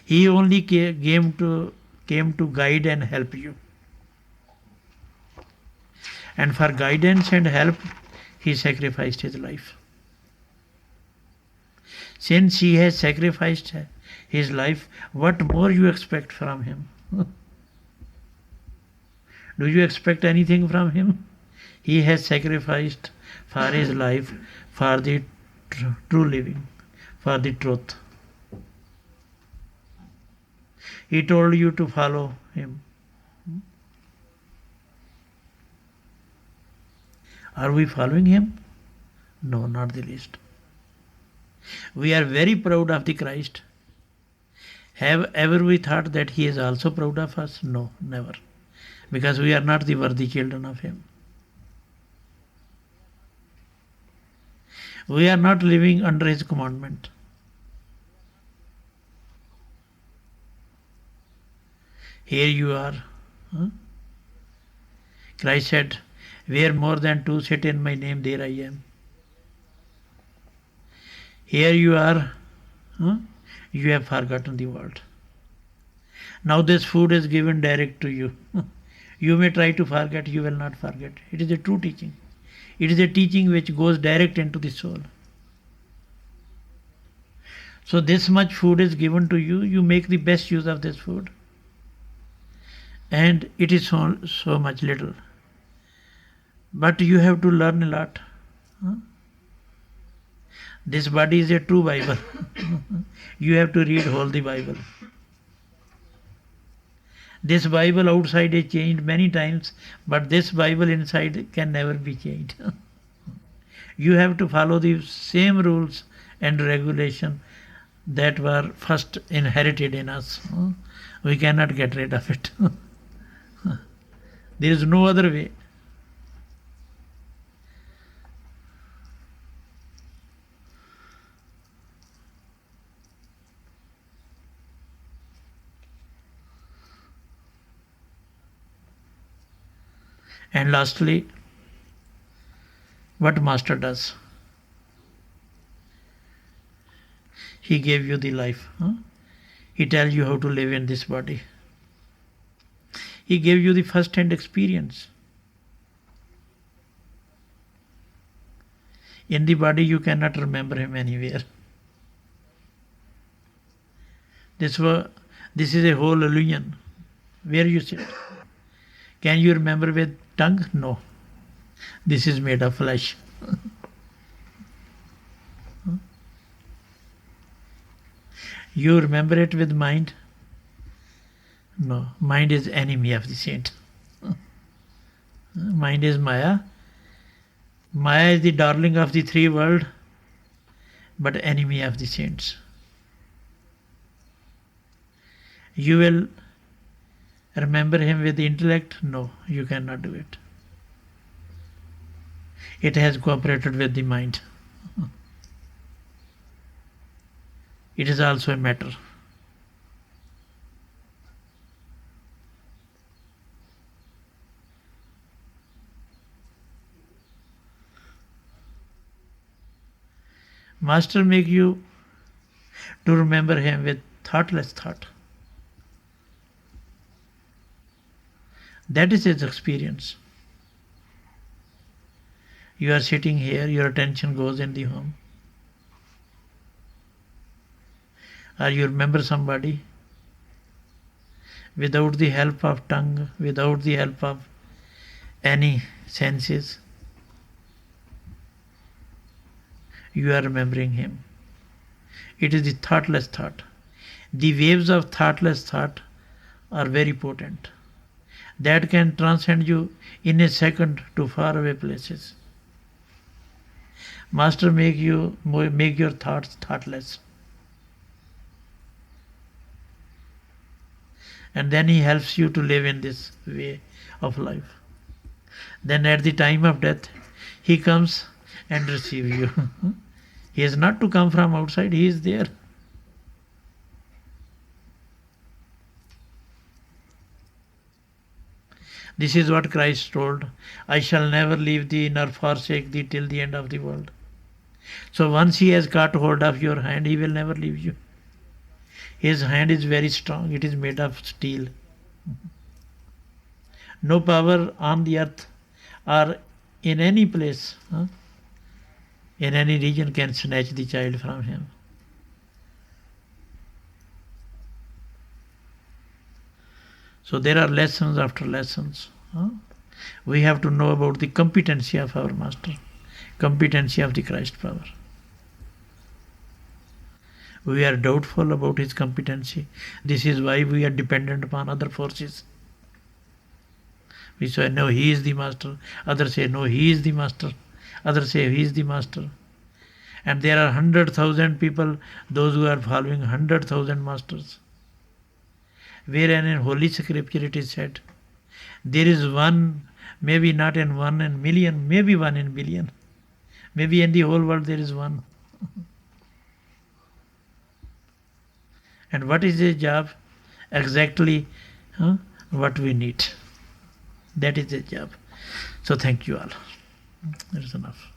He only came to guide and help you. And for guidance and help, he sacrificed his life. Since he has sacrificed his life, what more you expect from him? Do you expect anything from him? He has sacrificed for his life, for the true living, for the truth. He told you to follow him. Are we following him? No, not the least. We are very proud of the Christ. Have ever we thought that he is also proud of us? No, never. Because we are not the worthy children of him. We are not living under his commandment. Here you are. Christ said, where more than two sit in my name, there I am. Here you are. You have forgotten the world. Now this food is given direct to you. You may try to forget, you will not forget. It is a true teaching. It is a teaching which goes direct into the soul. So this much food is given to you, you make the best use of this food. And it is so much little. But you have to learn a lot. This body is a true Bible. You have to read whole the Bible. This Bible outside is changed many times, but this Bible inside can never be changed. You have to follow the same rules and regulation that were first inherited in us. We cannot get rid of it. There is no other way. And lastly, what Master does? He gave you the life. He tells you how to live in this body. He gave you the first-hand experience. In the body you cannot remember him anywhere. This is a whole illusion. Where you sit. Can you remember with tongue? No. This is made of flesh. You remember it with mind? No. Mind is enemy of the saint. Mind is Maya. Maya is the darling of the three world, but enemy of the saints. You will remember him with the intellect? No, you cannot do it. It has cooperated with the mind. It is also a matter. Master make you to remember him with thoughtless thought. That is his experience. You are sitting here, your attention goes in the home. Or you remember somebody without the help of tongue, without the help of any senses. You are remembering him. It is the thoughtless thought. The waves of thoughtless thought are very potent. That can transcend you in a second to faraway places. Master make your thoughts thoughtless. And then he helps you to live in this way of life. Then at the time of death, he comes and receives you. He is not to come from outside, he is there. This is what Christ told, I shall never leave thee nor forsake thee till the end of the world. So once he has got hold of your hand, he will never leave you. His hand is very strong, it is made of steel. No power on the earth or in any place, in any region can snatch the child from him. So there are lessons after lessons. We have to know about the competency of our Master, competency of the Christ power. We are doubtful about his competency. This is why we are dependent upon other forces. We say, no, he is the Master. Others say, no, he is the Master. Others say, he is the Master. And there are 100,000 people, those who are following 100,000 masters. Wherein in Holy Scripture it is said, there is one, maybe not in 1 in million, maybe 1 in billion. Maybe in the whole world there is one. And what is his job? Exactly what we need. That is his job. So thank you all. That is enough.